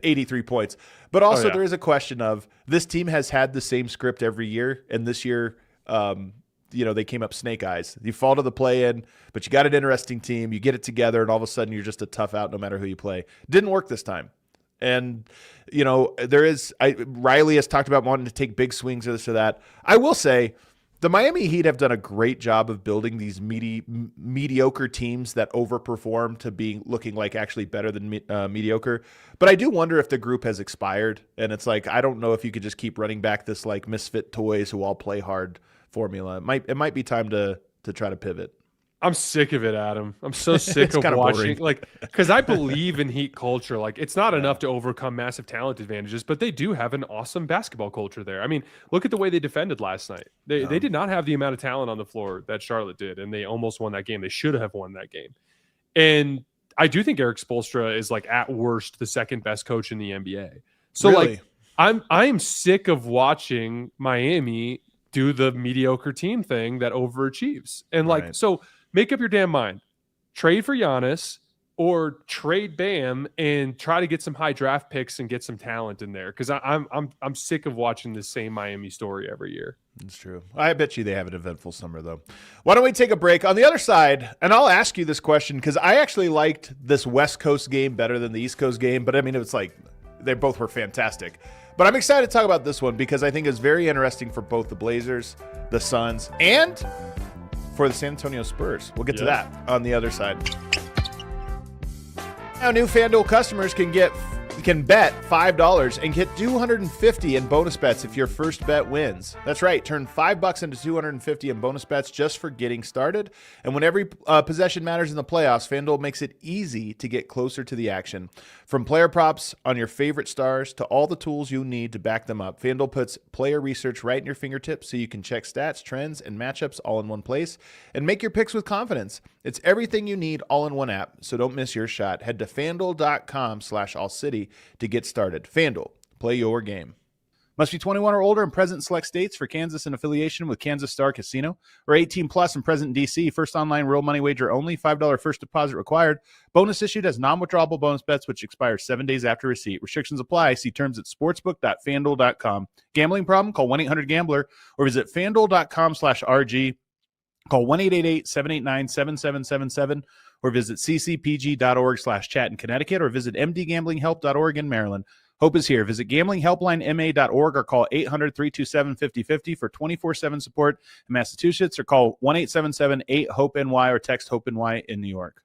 83 points. But also there is a question of, this team has had the same script every year, and this year they came up snake eyes. You fall to the play-in, but you got an interesting team. You get it together, and all of a sudden you're just a tough out no matter who you play. Didn't work this time. And, Riley has talked about wanting to take big swings or this or that. I will say the Miami Heat have done a great job of building these mediocre teams that overperform to being looking like actually better than mediocre. But I do wonder if the group has expired. And it's like, I don't know if you could just keep running back this like misfit toys who all play hard formula. It might be time to try to pivot. I'm sick of it, Adam. I'm so sick of watching, because I believe in Heat culture. Like, it's not enough to overcome massive talent advantages, but they do have an awesome basketball culture there. I mean, look at the way they defended last night. They did not have the amount of talent on the floor that Charlotte did, and they almost won that game. They should have won that game. And I do think Eric Spoelstra is, like, at worst, the second best coach in the NBA. So, really? I'm sick of watching Miami do the mediocre team thing that overachieves. And so make up your damn mind. Trade for Giannis or trade Bam and try to get some high draft picks and get some talent in there. Because I'm sick of watching the same Miami story every year. It's true. I bet you they have an eventful summer, though. Why don't we take a break? On the other side, and I'll ask you this question because I actually liked this West Coast game better than the East Coast game. But I mean, it's like they both were fantastic. But I'm excited to talk about this one because I think it's very interesting for both the Blazers, the Suns, and for the San Antonio Spurs. We'll get to that on the other side. Now, new FanDuel customers can get can bet $5 and get $250 in bonus bets if your first bet wins. That's right. Turn $5 into $250 in bonus bets just for getting started. And when every possession matters in the playoffs, FanDuel makes it easy to get closer to the action. From player props on your favorite stars to all the tools you need to back them up, FanDuel puts player research right in your fingertips so you can check stats, trends, and matchups all in one place and make your picks with confidence. It's everything you need all in one app, so don't miss your shot. Head to FanDuel.com/AllCity to get started. FanDuel, play your game. Must be 21 or older and present in select states. For Kansas in affiliation with Kansas Star Casino, or 18 plus and present in D.C. First online real money wager only. $5 first deposit required. Bonus issued as non-withdrawable bonus bets, which expire 7 days after receipt. Restrictions apply. See terms at sportsbook.fanduel.com. Gambling problem? Call 1-800-GAMBLER or visit fanduel.com/RG. Call 1-888-789-7777 or visit ccpg.org/chat in Connecticut or visit mdgamblinghelp.org in Maryland. Hope is here. Visit gamblinghelplinema.org or call 800-327-5050 for 24/7 support in Massachusetts or call 1-877-8-HOPE-NY or text HOPE-NY in New York.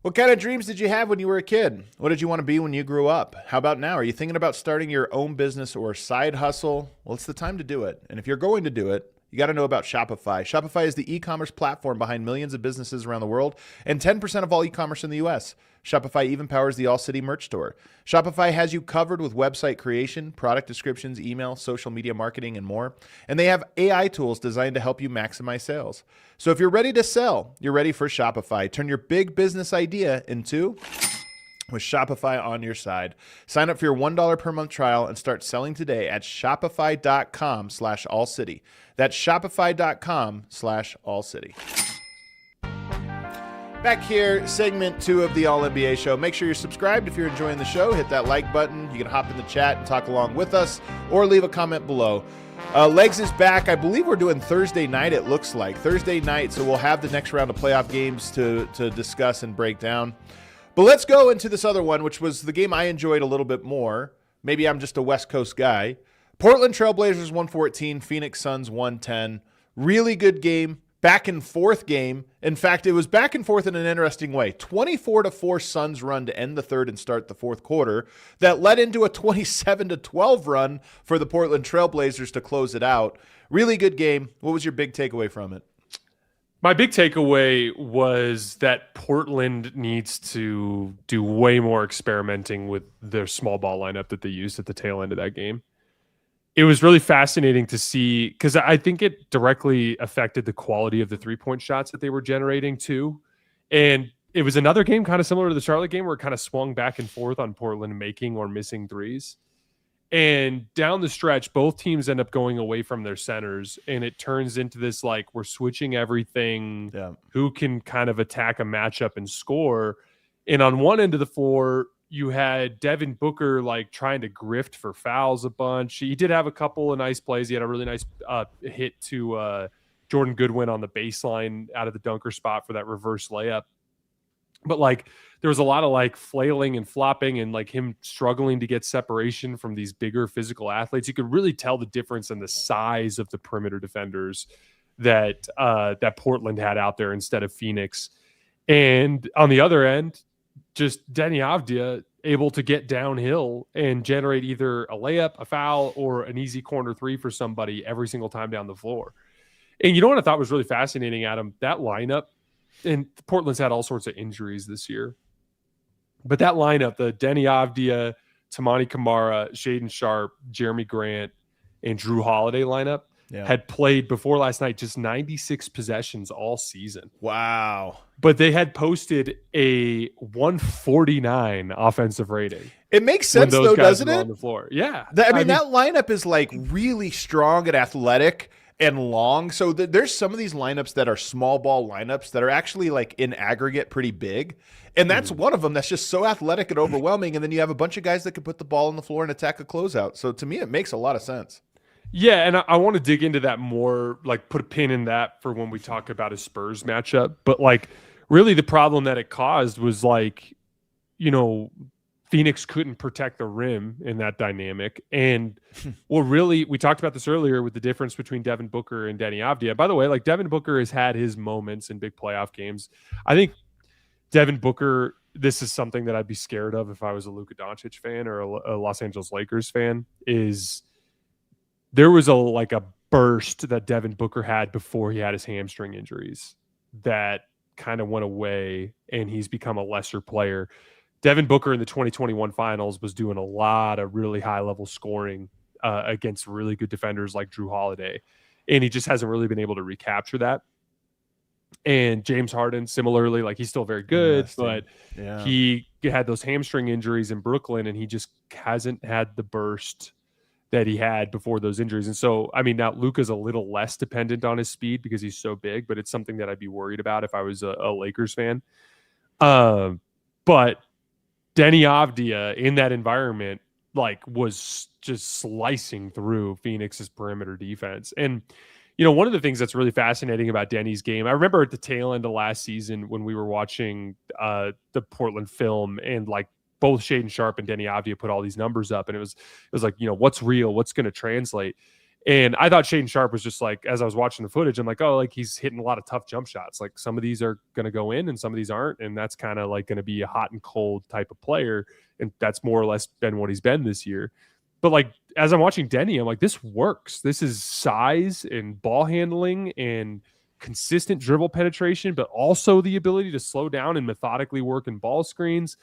What kind of dreams did you have when you were a kid? What did you want to be when you grew up? How about now? Are you thinking about starting your own business or side hustle? Well, it's the time to do it. And if you're going to do it, you got to know about Shopify. Shopify is the e-commerce platform behind millions of businesses around the world and 10% of all e-commerce in the U.S. Shopify even powers the All City merch store. Shopify has you covered with website creation, product descriptions, email, social media marketing, and more. And they have AI tools designed to help you maximize sales. So if you're ready to sell, you're ready for Shopify. Turn your big business idea into with Shopify on your side. Sign up for your $1 per month trial and start selling today at shopify.com/allcity. That's shopify.com/allcity. Back here, segment 2 of the All-NBA show. Make sure you're subscribed if you're enjoying the show. Hit that like button. You can hop in the chat and talk along with us or leave a comment below. Legs is back. I believe we're doing Thursday night, it looks like. Thursday night, so we'll have the next round of playoff games to discuss and break down. But let's go into this other one, which was the game I enjoyed a little bit more. Maybe I'm just a West Coast guy. Portland Trailblazers 114, Phoenix Suns 110. Really good game. Back and forth game. In fact, it was back and forth in an interesting way. 24-4 Suns run to end the third and start the fourth quarter. That led into a 27-12 run for the Portland Trailblazers to close it out. Really good game. What was your big takeaway from it? My big takeaway was that Portland needs to do way more experimenting with their small ball lineup that they used at the tail end of that game. It was really fascinating to see because I think it directly affected the quality of the three-point shots that they were generating too. And it was another game kind of similar to the Charlotte game where it kind of swung back and forth on Portland making or missing threes. And down the stretch, both teams end up going away from their centers, and it turns into this like we're switching everything. Yeah. Who can kind of attack a matchup and score? And on one end of the floor, you had Devin Booker like trying to grift for fouls a bunch. He did have a couple of nice plays. He had a really nice hit to Jordan Goodwin on the baseline out of the dunker spot for that reverse layup. But like there was a lot of like flailing and flopping and like him struggling to get separation from these bigger physical athletes. You could really tell the difference in the size of the perimeter defenders that that Portland had out there instead of Phoenix. And on the other end, just Deni Avdija able to get downhill and generate either a layup, a foul, or an easy corner three for somebody every single time down the floor. And you know what I thought was really fascinating, Adam? That lineup, and Portland's had all sorts of injuries this year. But that lineup, the Deni Avdija, Tamani Kamara, Shaedon Sharpe, Jeremy Grant, and Drew Holiday lineup had played before last night just 96 possessions all season. Wow. But they had posted a 149 offensive rating. It makes sense, though, doesn't it? On the floor. Yeah. I mean, that lineup is like really strong and athletic and long. So there's some of these lineups that are small ball lineups that are actually like in aggregate pretty big. And that's one of them that's just so athletic and overwhelming. And then you have a bunch of guys that can put the ball on the floor and attack a closeout. So to me, it makes a lot of sense. Yeah, and I want to dig into that more, like put a pin in that for when we talk about a Spurs matchup. But like really the problem that it caused was like, you know, Phoenix couldn't protect the rim in that dynamic. And well, really, we talked about this earlier with the difference between Devin Booker and Deni Avdija. By the way, like Devin Booker has had his moments in big playoff games. I think Devin Booker this is something that I'd be scared of if I was a Luka Doncic fan or a Los Angeles Lakers fan, is there was a burst that Devin Booker had before he had his hamstring injuries that kind of went away, and he's become a lesser player. Devin Booker in the 2021 finals was doing a lot of really high level scoring against really good defenders like Drew Holiday, and he just hasn't really been able to recapture that. And James Harden, similarly, like he's still very good, but he had those hamstring injuries in Brooklyn, and he just hasn't had the burst that he had before those injuries. And so, I mean, now Luka's a little less dependent on his speed because he's so big, but it's something that I'd be worried about if I was a Lakers fan. But Deni Avdija in that environment, like, was just slicing through Phoenix's perimeter defense. And, you know, one of the things that's really fascinating about Deni's game, I remember at the tail end of last season when we were watching the Portland film, and like both Shaedon Sharpe and Deni Avdija put all these numbers up, and it was like, you know, what's real, what's going to translate. And I thought Shaedon Sharpe was just like, as I was watching the footage, I'm like, oh, like he's hitting a lot of tough jump shots. Like some of these are going to go in and some of these aren't. And that's kind of like going to be a hot and cold type of player. And that's more or less been what he's been this year. But like, as I'm watching Deni, I'm like, this works. This is size and ball handling and consistent dribble penetration, but also the ability to slow down and methodically work in ball screens.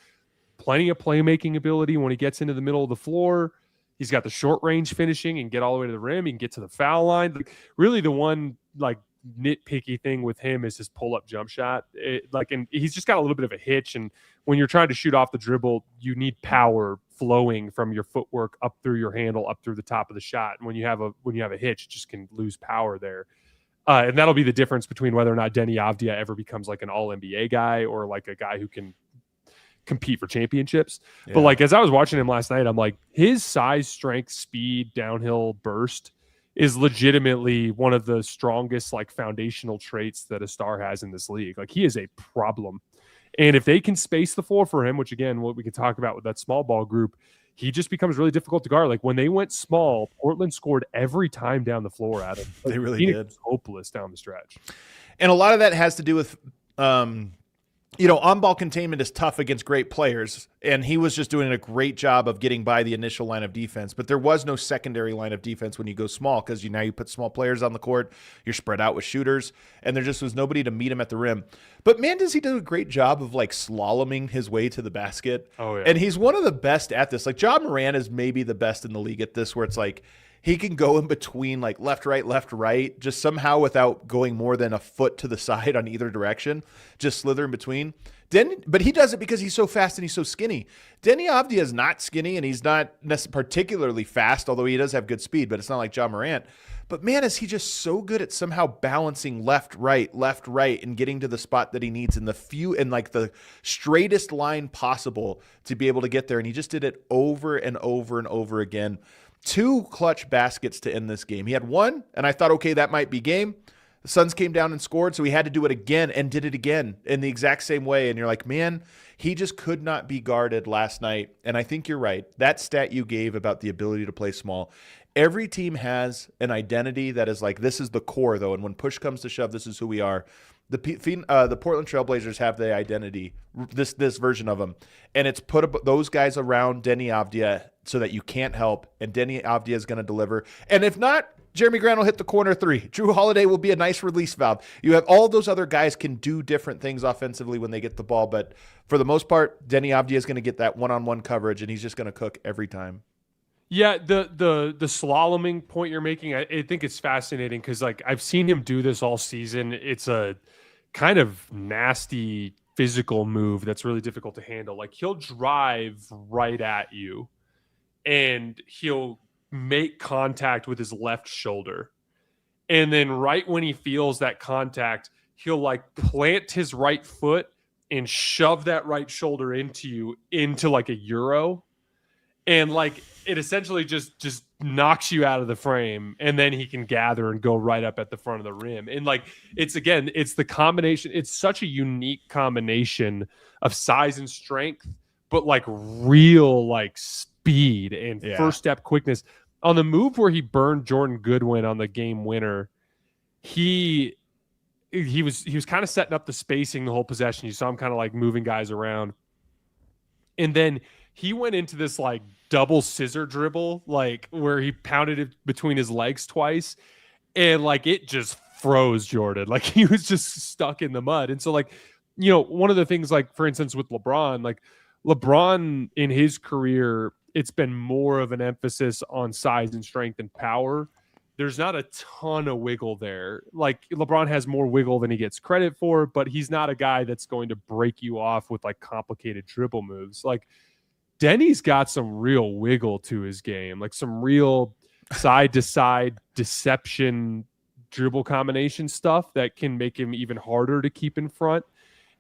Plenty of playmaking ability when he gets into the middle of the floor. He's got the short range finishing and get all the way to the rim. He can get to the foul line. Like, really, the one like nitpicky thing with him is his pull up jump shot. And he's just got a little bit of a hitch. And when you're trying to shoot off the dribble, you need power flowing from your footwork up through your handle, up through the top of the shot. And when you have a hitch, it just can lose power there. And that'll be the difference between whether or not Deni Avdija ever becomes like an all NBA guy or like a guy who can compete for championships. Yeah. But like, as I was watching him last night, I'm like, his size, strength, speed, downhill burst is legitimately one of the strongest like foundational traits that a star has in this league. Like, he is a problem. And if they can space the floor for him, which again, what we can talk about with that small ball group, he just becomes really difficult to guard. Like when they went small, Portland scored every time down the floor at him. They really did. Was hopeless down the stretch. And a lot of that has to do with, on-ball containment is tough against great players, and he was just doing a great job of getting by the initial line of defense. But there was no secondary line of defense when you go small because now you put small players on the court, you're spread out with shooters, and there just was nobody to meet him at the rim. But, man, does he do a great job of, like, slaloming his way to the basket. Oh, yeah. And he's one of the best at this. Like, Ja Morant is maybe the best in the league at this, where it's like he can go in between, like, left, right, just somehow without going more than a foot to the side on either direction, just slither in between. But he does it because he's so fast and he's so skinny. Deni Avdija is not skinny, and he's not particularly fast, although he does have good speed, but it's not like Ja Morant. But, man, is he just so good at somehow balancing left, right, and getting to the spot that he needs in the straightest line possible to be able to get there. And he just did it over and over and over again. 2 clutch baskets to end this game. He had one, and I thought, okay, that might be game. The Suns came down and scored, so he had to do it again and did it again in the exact same way. And you're like, man, he just could not be guarded last night. And I think you're right. That stat you gave about the ability to play small, every team has an identity that is like, this is the core, though. And when push comes to shove, this is who we are. The Portland Trailblazers have the identity, this version of them. And it's put those guys around Deni Avdija so that you can't help. And Deni Avdija is going to deliver. And if not, Jeremy Grant will hit the corner 3. Drew Holiday will be a nice release valve. You have all those other guys can do different things offensively when they get the ball. But for the most part, Deni Avdija is going to get that one-on-one coverage, and he's just going to cook every time. Yeah, the slaloming point you're making, I think it's fascinating because, like, I've seen him do this all season. It's a kind of nasty physical move that's really difficult to handle. Like, he'll drive right at you, and he'll make contact with his left shoulder. And then right when he feels that contact, he'll like plant his right foot and shove that right shoulder into you into like a Euro. And like it essentially just knocks you out of the frame, and then he can gather and go right up at the front of the rim. And like it's the combination. It's such a unique combination of size and strength, but like real like speed and first step quickness. On the move where he burned Jordan Goodwin on the game winner, he was kind of setting up the spacing the whole possession. You saw him kind of like moving guys around. And then he went into this like double scissor dribble, like where he pounded it between his legs twice. And like it just froze Jordan. Like he was just stuck in the mud. And so like, one of the things, like for instance with LeBron, like LeBron in his career, it's been more of an emphasis on size and strength and power. There's not a ton of wiggle there. Like LeBron has more wiggle than he gets credit for, but he's not a guy that's going to break you off with like complicated dribble moves. Like Deni's got some real wiggle to his game, like some real side to side deception dribble combination stuff that can make him even harder to keep in front.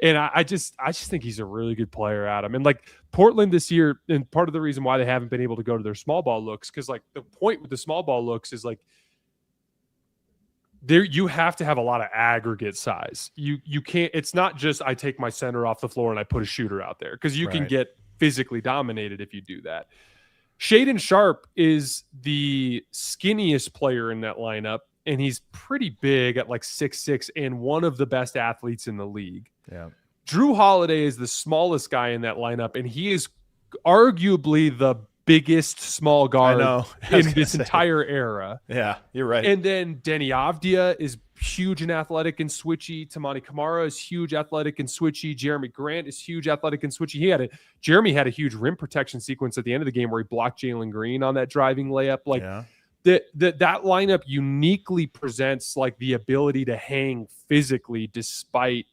And I just think he's a really good player, Adam. And like Portland this year, and part of the reason why they haven't been able to go to their small ball looks, because like the point with the small ball looks is like there you have to have a lot of aggregate size. You can't. It's not just I take my center off the floor and I put a shooter out there, because you can get physically dominated if you do that. Shaedon Sharpe is the skinniest player in that lineup, and he's pretty big at like 6'6" and one of the best athletes in the league. Yeah. Drew Holiday is the smallest guy in that lineup, and he is arguably the biggest small guard in this entire era. Yeah, you're right. And then Deni Avdija is huge and athletic and switchy. Tamani Kamara is huge, athletic and switchy. Jeremy Grant is huge, athletic and switchy. Jeremy had a huge rim protection sequence at the end of the game where he blocked Jalen Green on that driving layup. Like that lineup uniquely presents like the ability to hang physically despite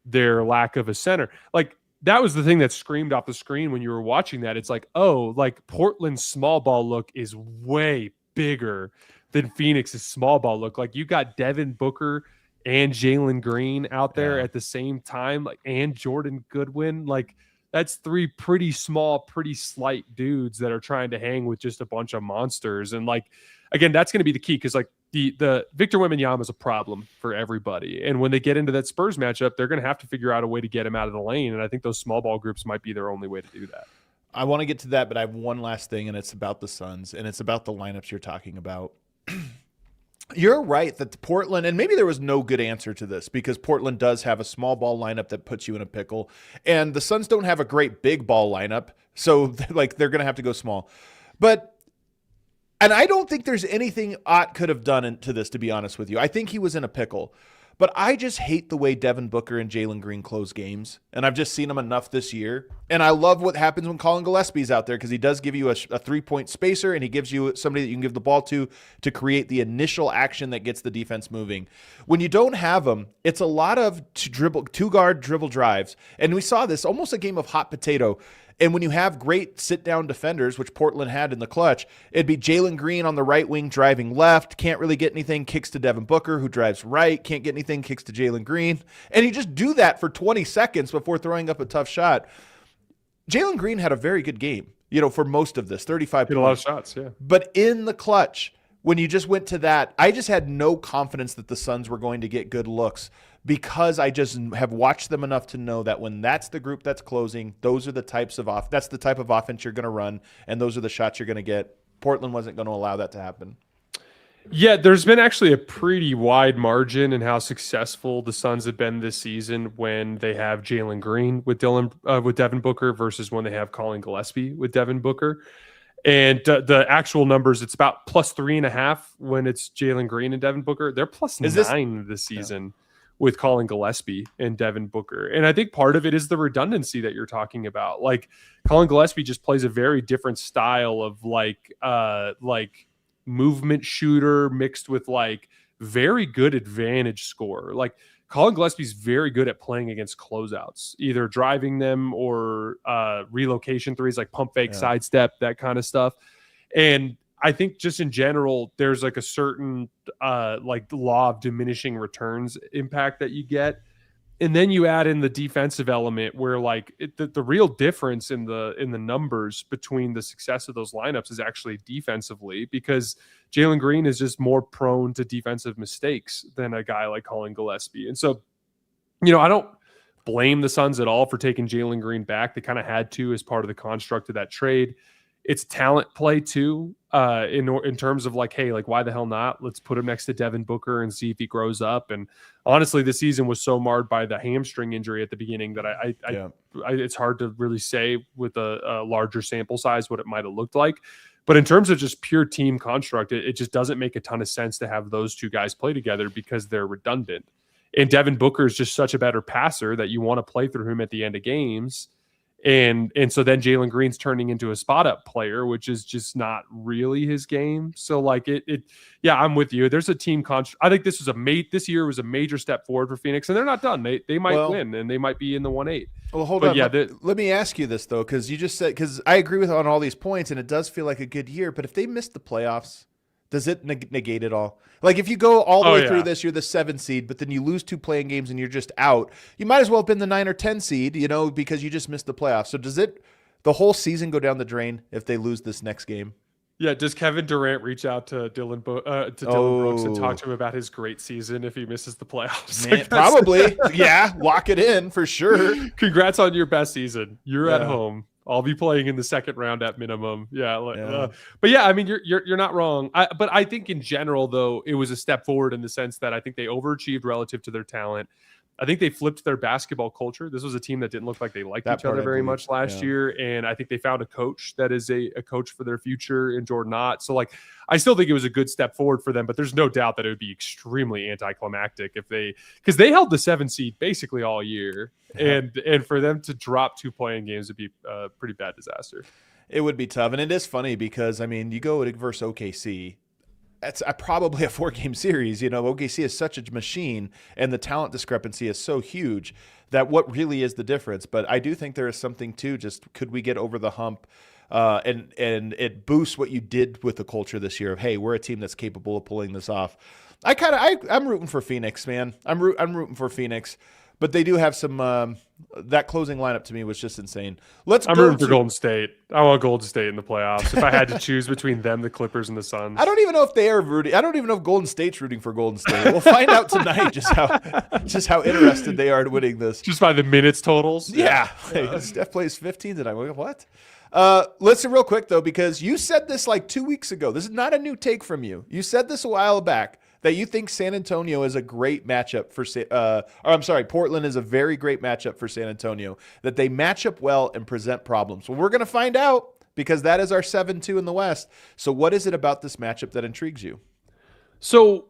their lack of a center. Like that was the thing that screamed off the screen when you were watching that. It's like, oh, like Portland's small ball look is way bigger than Phoenix's small ball look. Like you got Devin Booker and Jalen Green out there at the same time, like, and Jordan Goodwin. Like that's three pretty small, pretty slight dudes that are trying to hang with just a bunch of monsters. And like, again, that's going to be the key. Cause like the Victor Wembanyama is a problem for everybody. And when they get into that Spurs matchup, they're going to have to figure out a way to get him out of the lane. And I think those small ball groups might be their only way to do that. I want to get to that, but I have one last thing, and it's about the Suns, and it's about the lineups you're talking about. You're right that Portland, and maybe there was no good answer to this because Portland does have a small ball lineup that puts you in a pickle, and the Suns don't have a great big ball lineup, so like they're going to have to go small. And I don't think there's anything Ott could have done to this, to be honest with you. I think he was in a pickle. But I just hate the way Devin Booker and Jalen Green close games. And I've just seen them enough this year. And I love what happens when Colin Gillespie's out there because he does give you a three-point spacer and he gives you somebody that you can give the ball to create the initial action that gets the defense moving. When you don't have them, it's a lot of two-guard dribble drives. And we saw this, almost a game of hot potato. And when you have great sit-down defenders, which Portland had in the clutch, it'd be Jalen Green on the right wing driving left, can't really get anything, kicks to Devin Booker, who drives right, can't get anything, kicks to Jalen Green. And you just do that for 20 seconds before throwing up a tough shot. Jalen Green had a very good game, for most of this, 35 points. Hit a lot of shots, yeah. But in the clutch, when you just went to that, I just had no confidence that the Suns were going to get good looks because I just have watched them enough to know that when that's the group that's closing, those are the types of that's the type of offense you're going to run, and those are the shots you're going to get. Portland wasn't going to allow that to happen. Yeah, there's been actually a pretty wide margin in how successful the Suns have been this season when they have Jalen Green with Devin Booker versus when they have Colin Gillespie with Devin Booker. And the actual numbers, it's about plus 3.5 when it's Jalen Green and Devin Booker. They're plus 9 this season with Colin Gillespie and Devin Booker. And I think part of it is the redundancy that you're talking about. Like Colin Gillespie just plays a very different style of like movement shooter mixed with like very good advantage scorer. Like Colin Gillespie's very good at playing against closeouts, either driving them or relocation threes, like pump fake, sidestep, that kind of stuff. And I think just in general, there's like a certain like law of diminishing returns impact that you get. And then you add in the defensive element where like the real difference in the numbers between the success of those lineups is actually defensively, because Jalen Green is just more prone to defensive mistakes than a guy like Colin Gillespie. And so, I don't blame the Suns at all for taking Jalen Green back. They kind of had to as part of the construct of that trade. It's talent play too, in terms of like, hey, like why the hell not? Let's put him next to Devin Booker and see if he grows up. And honestly, the season was so marred by the hamstring injury at the beginning that I it's hard to really say with a larger sample size what it might have looked like. But in terms of just pure team construct, it just doesn't make a ton of sense to have those two guys play together because they're redundant. And Devin Booker is just such a better passer that you want to play through him at the end of games. And so then Jalen Green's turning into a spot up player, which is just not really his game. So like yeah, I'm with you. There's a team I think this year was a major step forward for Phoenix, and they're not done. They might win, and they might be in the 1-8. Well, hold on. Yeah, let me ask you this though, because you just said, because I agree with on all these points, and it does feel like a good year. But if they miss the playoffs, does it negate it all? Like if you go all the way through this, you're the 7 seed, but then you lose 2 playing games and you're just out. You might as well have been the 9 or 10 seed, because you just missed the playoffs. So does the whole season go down the drain if they lose this next game? Yeah. Does Kevin Durant reach out to Dylan Brooks and talk to him about his great season if he misses the playoffs? Man, probably. Yeah. Lock it in for sure. Congrats on your best season. You're at home. I'll be playing in the second round at minimum. But yeah, I mean, you're not wrong. But I think in general, though, it was a step forward in the sense that I think they overachieved relative to their talent. I think they flipped their basketball culture. This was a team that didn't look like they liked each other very much last year. And I think they found a coach that is a coach for their future in Jordan Ott. So like, I still think it was a good step forward for them, but there's no doubt that it would be extremely anticlimactic because they held the 7 seed basically all year. Yeah. And for them to drop 2 playing games would be a pretty bad disaster. It would be tough. And it is funny because, I mean, you go versus OKC, that's probably a 4-game series. OKC is such a machine, and the talent discrepancy is so huge that what really is the difference? But I do think there is something too. Just could we get over the hump, and it boosts what you did with the culture this year of, hey, we're a team that's capable of pulling this off. I'm rooting for Phoenix, man. I'm rooting for Phoenix. But they do have some that closing lineup to me was just insane. I'm rooting for Golden State. I want Golden State in the playoffs. If I had to choose between them, the Clippers, and the Suns. I don't even know if they are rooting. I don't even know if Golden State's rooting for Golden State. We'll find out tonight just how interested they are in winning this. Just by the minutes totals. Yeah. Steph plays 15 tonight. What? Listen real quick though, because you said this like 2 weeks ago. This is not a new take from you. You said this a while back, that you think San Antonio is a great matchup for Portland is a very great matchup for San Antonio, that they match up well and present problems. Well, we're going to find out because that is our 7-2 in the West. So what is it about this matchup that intrigues you? So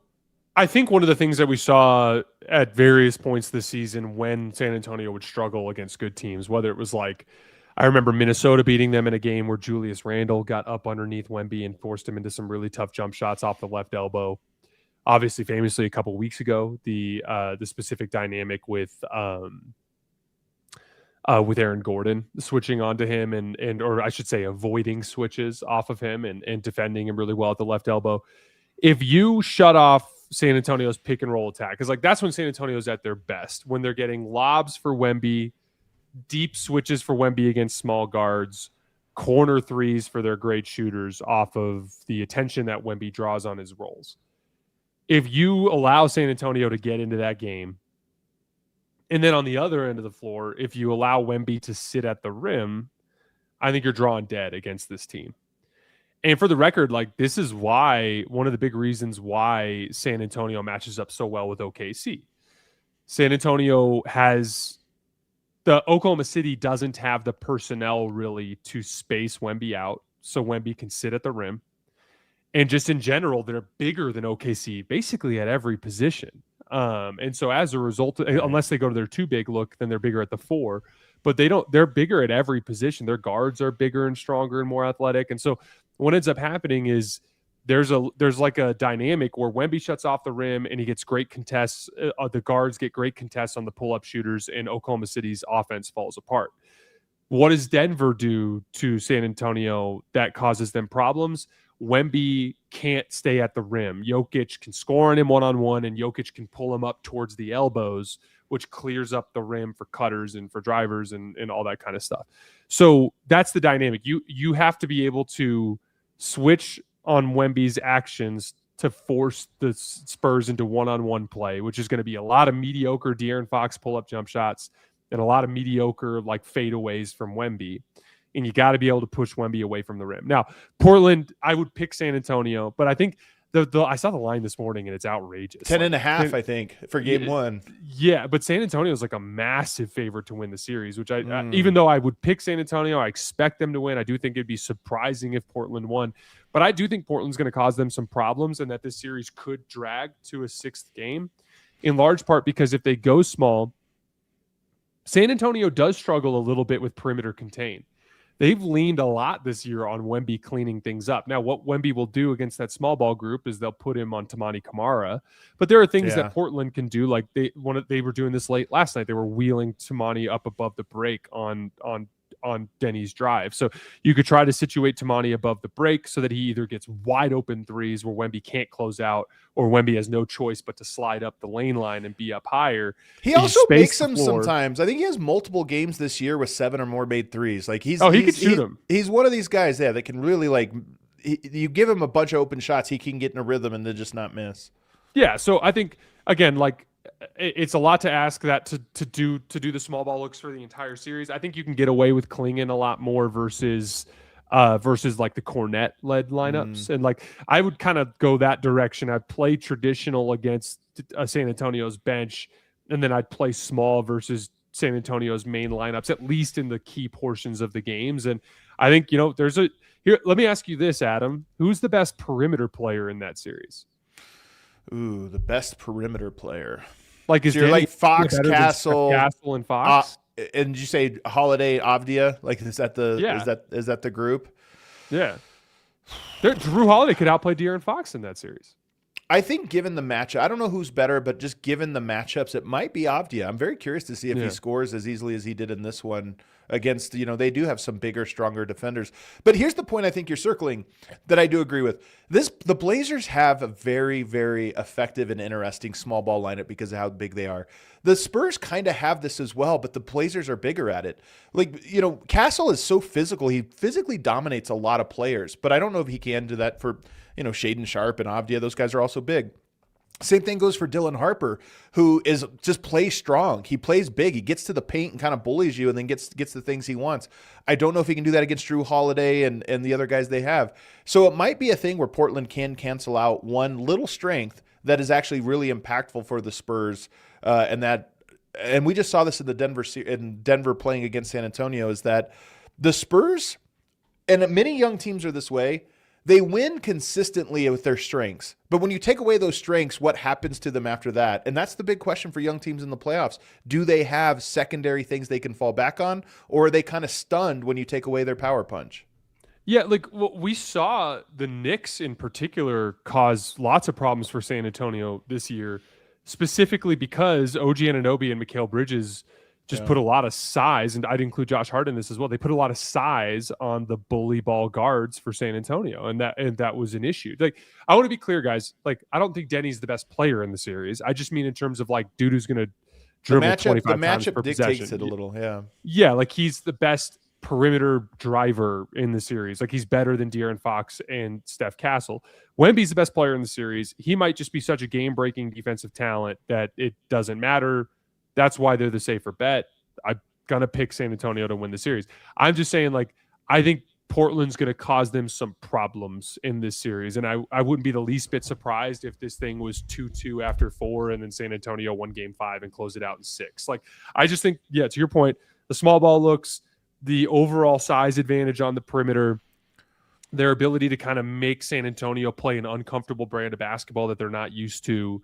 I think one of the things that we saw at various points this season when San Antonio would struggle against good teams, whether it was like, I remember Minnesota beating them in a game where Julius Randle got up underneath Wemby and forced him into some really tough jump shots off the left elbow. Obviously, famously, a couple of weeks ago, the specific dynamic with Aaron Gordon switching onto him or I should say avoiding switches off of him and defending him really well at the left elbow. If you shut off San Antonio's pick and roll attack, because like that's when San Antonio's at their best, when they're getting lobs for Wemby, deep switches for Wemby against small guards, corner threes for their great shooters off of the attention that Wemby draws on his rolls. If you allow San Antonio to get into that game, and then on the other end of the floor, if you allow Wemby to sit at the rim, I think you're drawing dead against this team. And for the record, like this is why one of the big reasons why San Antonio matches up so well with OKC. San Antonio Oklahoma City doesn't have the personnel really to space Wemby out so Wemby can sit at the rim. And just in general, they're bigger than OKC basically at every position. And so as a result, unless they go to their 2 big look, then they're bigger at the 4. But they're bigger at every position. Their guards are bigger and stronger and more athletic. And so what ends up happening is there's like a dynamic where Wemby shuts off the rim and he gets great contests. The guards get great contests on the pull-up shooters, and Oklahoma City's offense falls apart. What does Denver do to San Antonio that causes them problems? Wemby can't stay at the rim. Jokic can score on him one-on-one, and Jokic can pull him up towards the elbows, which clears up the rim for cutters and for drivers and all that kind of stuff. So that's the dynamic. You have to be able to switch on Wemby's actions to force the Spurs into one-on-one play, which is going to be a lot of mediocre De'Aaron Fox pull-up jump shots and a lot of mediocre like fadeaways from Wemby. and you got to be able to push Wemby away from the rim. Now, Portland, I would pick San Antonio, but I think I saw the line this morning and it's outrageous. 10.5, I think, for game one. Yeah, but San Antonio is like a massive favorite to win the series, which even though I would pick San Antonio, I expect them to win. I do think it'd be surprising if Portland won, but I do think Portland's going to cause them some problems and that this series could drag to a 6th game, in large part because if they go small, San Antonio does struggle a little bit with perimeter contain. They've leaned a lot this year on Wemby cleaning things up. Now, what Wemby will do against that small ball group is they'll put him on Tamani Kamara. But there are things that Portland can do, like they were doing this late last night. They were wheeling Tamani up above the break on Deni's drive. So you could try to situate Tamani above the break so that he either gets wide open threes where Wemby can't close out, or Wemby has no choice but to slide up the lane line and be up higher. He also makes them sometimes. I think he has multiple games this year with 7 or more made threes. Like he could shoot them. He's one of these guys that can really you give him a bunch of open shots, he can get in a rhythm and then just not miss. Yeah. So I think again, it's a lot to ask that to do the small ball looks for the entire series. I think you can get away with clinging a lot more versus like the Cornet led lineups. And I would kind of go that direction. I'd play traditional against San Antonio's bench, and then I'd play small versus San Antonio's main lineups, at least in the key portions of the games. And I think, let me ask you this, Adam, who's the best perimeter player in that series? Ooh, the best perimeter player. Is so you're Fox, Castle, and Fox? And did you say Holiday, Avdija? Is that the group? Yeah. Drew Holiday could outplay De'Aaron Fox in that series. I think given the matchup, I don't know who's better, but just given the matchups, it might be Avdija. I'm very curious to see if he scores as easily as he did in this one against, they do have some bigger, stronger defenders. But here's the point I think you're circling that I do agree with. The Blazers have a very, very effective and interesting small ball lineup because of how big they are. The Spurs kind of have this as well, but the Blazers are bigger at it. Castle is so physical. He physically dominates a lot of players, but I don't know if he can do that for Shaedon Sharpe and Avdija. Those guys are also big. Same thing goes for Dylan Harper, who is just plays strong. He plays big. He gets to the paint and kind of bullies you and then gets the things he wants. I don't know if he can do that against Drew Holiday and the other guys they have. So it might be a thing where Portland can cancel out one little strength that is actually really impactful for the Spurs. And we just saw this in Denver playing against San Antonio, is that the Spurs, and many young teams are this way, they win consistently with their strengths. But when you take away those strengths, what happens to them after that? And that's the big question for young teams in the playoffs. Do they have secondary things they can fall back on, or are they kind of stunned when you take away their power punch? Yeah, we saw the Knicks in particular cause lots of problems for San Antonio this year, specifically because OG Anunoby and Mikal Bridges just put a lot of size, and I'd include Josh Hart in this as well. They put a lot of size on the bully ball guards for San Antonio, and that was an issue. I want to be clear, guys. I don't think Deni's the best player in the series. I just mean in terms of dude who's going to dribble 25 times per possession. The matchup dictates it a little, yeah. Yeah, he's the best perimeter driver in the series. He's better than De'Aaron Fox and Steph Castle. Wemby's the best player in the series. He might just be such a game-breaking defensive talent that it doesn't matter. That's why they're the safer bet. I'm going to pick San Antonio to win the series. I'm just saying, I think Portland's going to cause them some problems in this series. And I wouldn't be the least bit surprised if this thing was 2-2 after 4 and then San Antonio won game 5 and closed it out in 6. I just think, to your point, the small ball looks, the overall size advantage on the perimeter, their ability to kind of make San Antonio play an uncomfortable brand of basketball that they're not used to.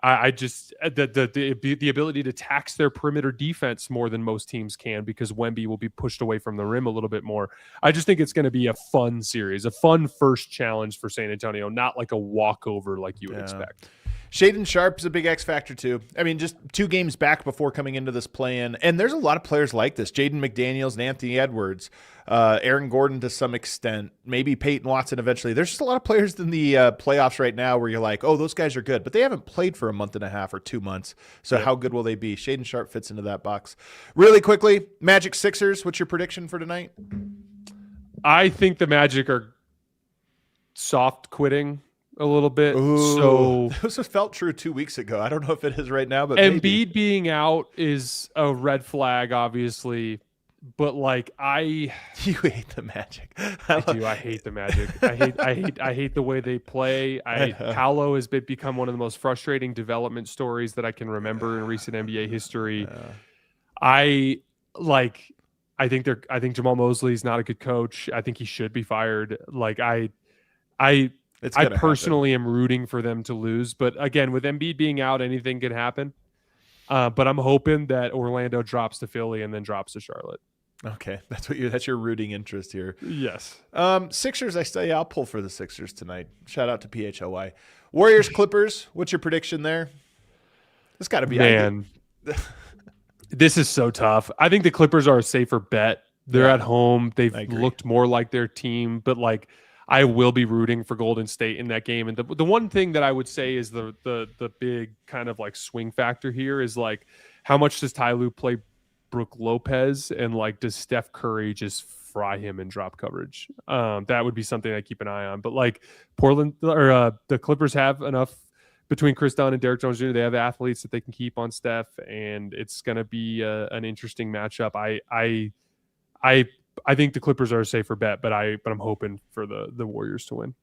I just the ability to tax their perimeter defense more than most teams can because Wemby will be pushed away from the rim a little bit more. I just think it's going to be a fun series, a fun first challenge for San Antonio, not like a walkover like you would expect. Shaedon Sharpe's a big X factor too. I mean, just 2 games back before coming into this play-in, and there's a lot of players like this. Jaden McDaniels and Anthony Edwards, Aaron Gordon to some extent, maybe Peyton Watson eventually. There's just a lot of players in the playoffs right now where you're like, oh, those guys are good, but they haven't played for a month and a half or 2 months. So how good will they be? Shaedon Sharpe fits into that box. Really quickly, Magic Sixers, what's your prediction for tonight? I think the Magic are soft quitting a little bit. Ooh, so this felt true 2 weeks ago. I don't know if it is right now, but Embiid being out is a red flag, obviously. but like You hate the Magic. I do. I hate the Magic. I hate the way they play. Paolo has become one of the most frustrating development stories that I can remember in recent NBA history. I think Jamal Mosley is not a good coach. I think he should be fired. Like I personally am rooting for them to lose, but again, with Embiid being out, anything can happen. But I'm hoping that Orlando drops to Philly and then drops to Charlotte. Okay, that's your rooting interest here. Yes. Sixers, I'll pull for the Sixers tonight. Shout out to PHLY. Warriors Clippers. What's your prediction there? It's got to be man. This is so tough. I think the Clippers are a safer bet. They're at home. They've looked more like their team, but like I will be rooting for Golden State in that game. And the one thing that I would say is the big kind of like swing factor here is like how much does Ty Lue play Brook Lopez, and like does Steph Curry just fry him in drop coverage? That would be something I keep an eye on. But like Portland or the Clippers have enough between Chris Dunn and Derek Jones Jr. They have athletes that they can keep on Steph, and it's going to be an interesting matchup. I think the Clippers are a safer bet, but I'm hoping for the Warriors to win.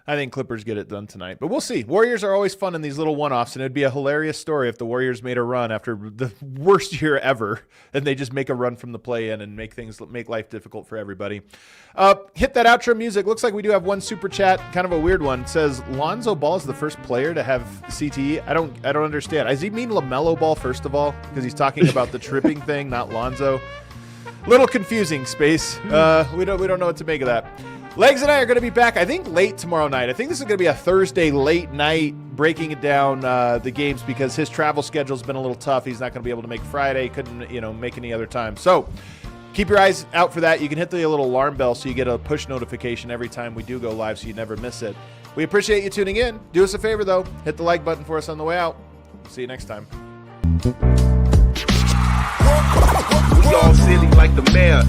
I think Clippers get it done tonight, but we'll see. Warriors are always fun in these little one-offs, and it'd be a hilarious story if the Warriors made a run after the worst year ever, and they just make a run from the play-in and make life difficult for everybody. Hit that outro music. Looks like we do have one super chat, kind of a weird one. It says Lonzo Ball is the first player to have CTE. I don't understand. Does he mean LaMelo Ball first of all? Because he's talking about the tripping thing, not Lonzo. Little confusing, Space. We don't know what to make of that. Legs and I are going to be back, I think, late tomorrow night. I think this is going to be a Thursday late night, breaking it down the games because his travel schedule's been a little tough. He's not going to be able to make Friday. Couldn't make any other time. So keep your eyes out for that. You can hit the little alarm bell so you get a push notification every time we do go live so you never miss it. We appreciate you tuning in. Do us a favor, though. Hit the like button for us on the way out. See you next time. We all silly like the mayor.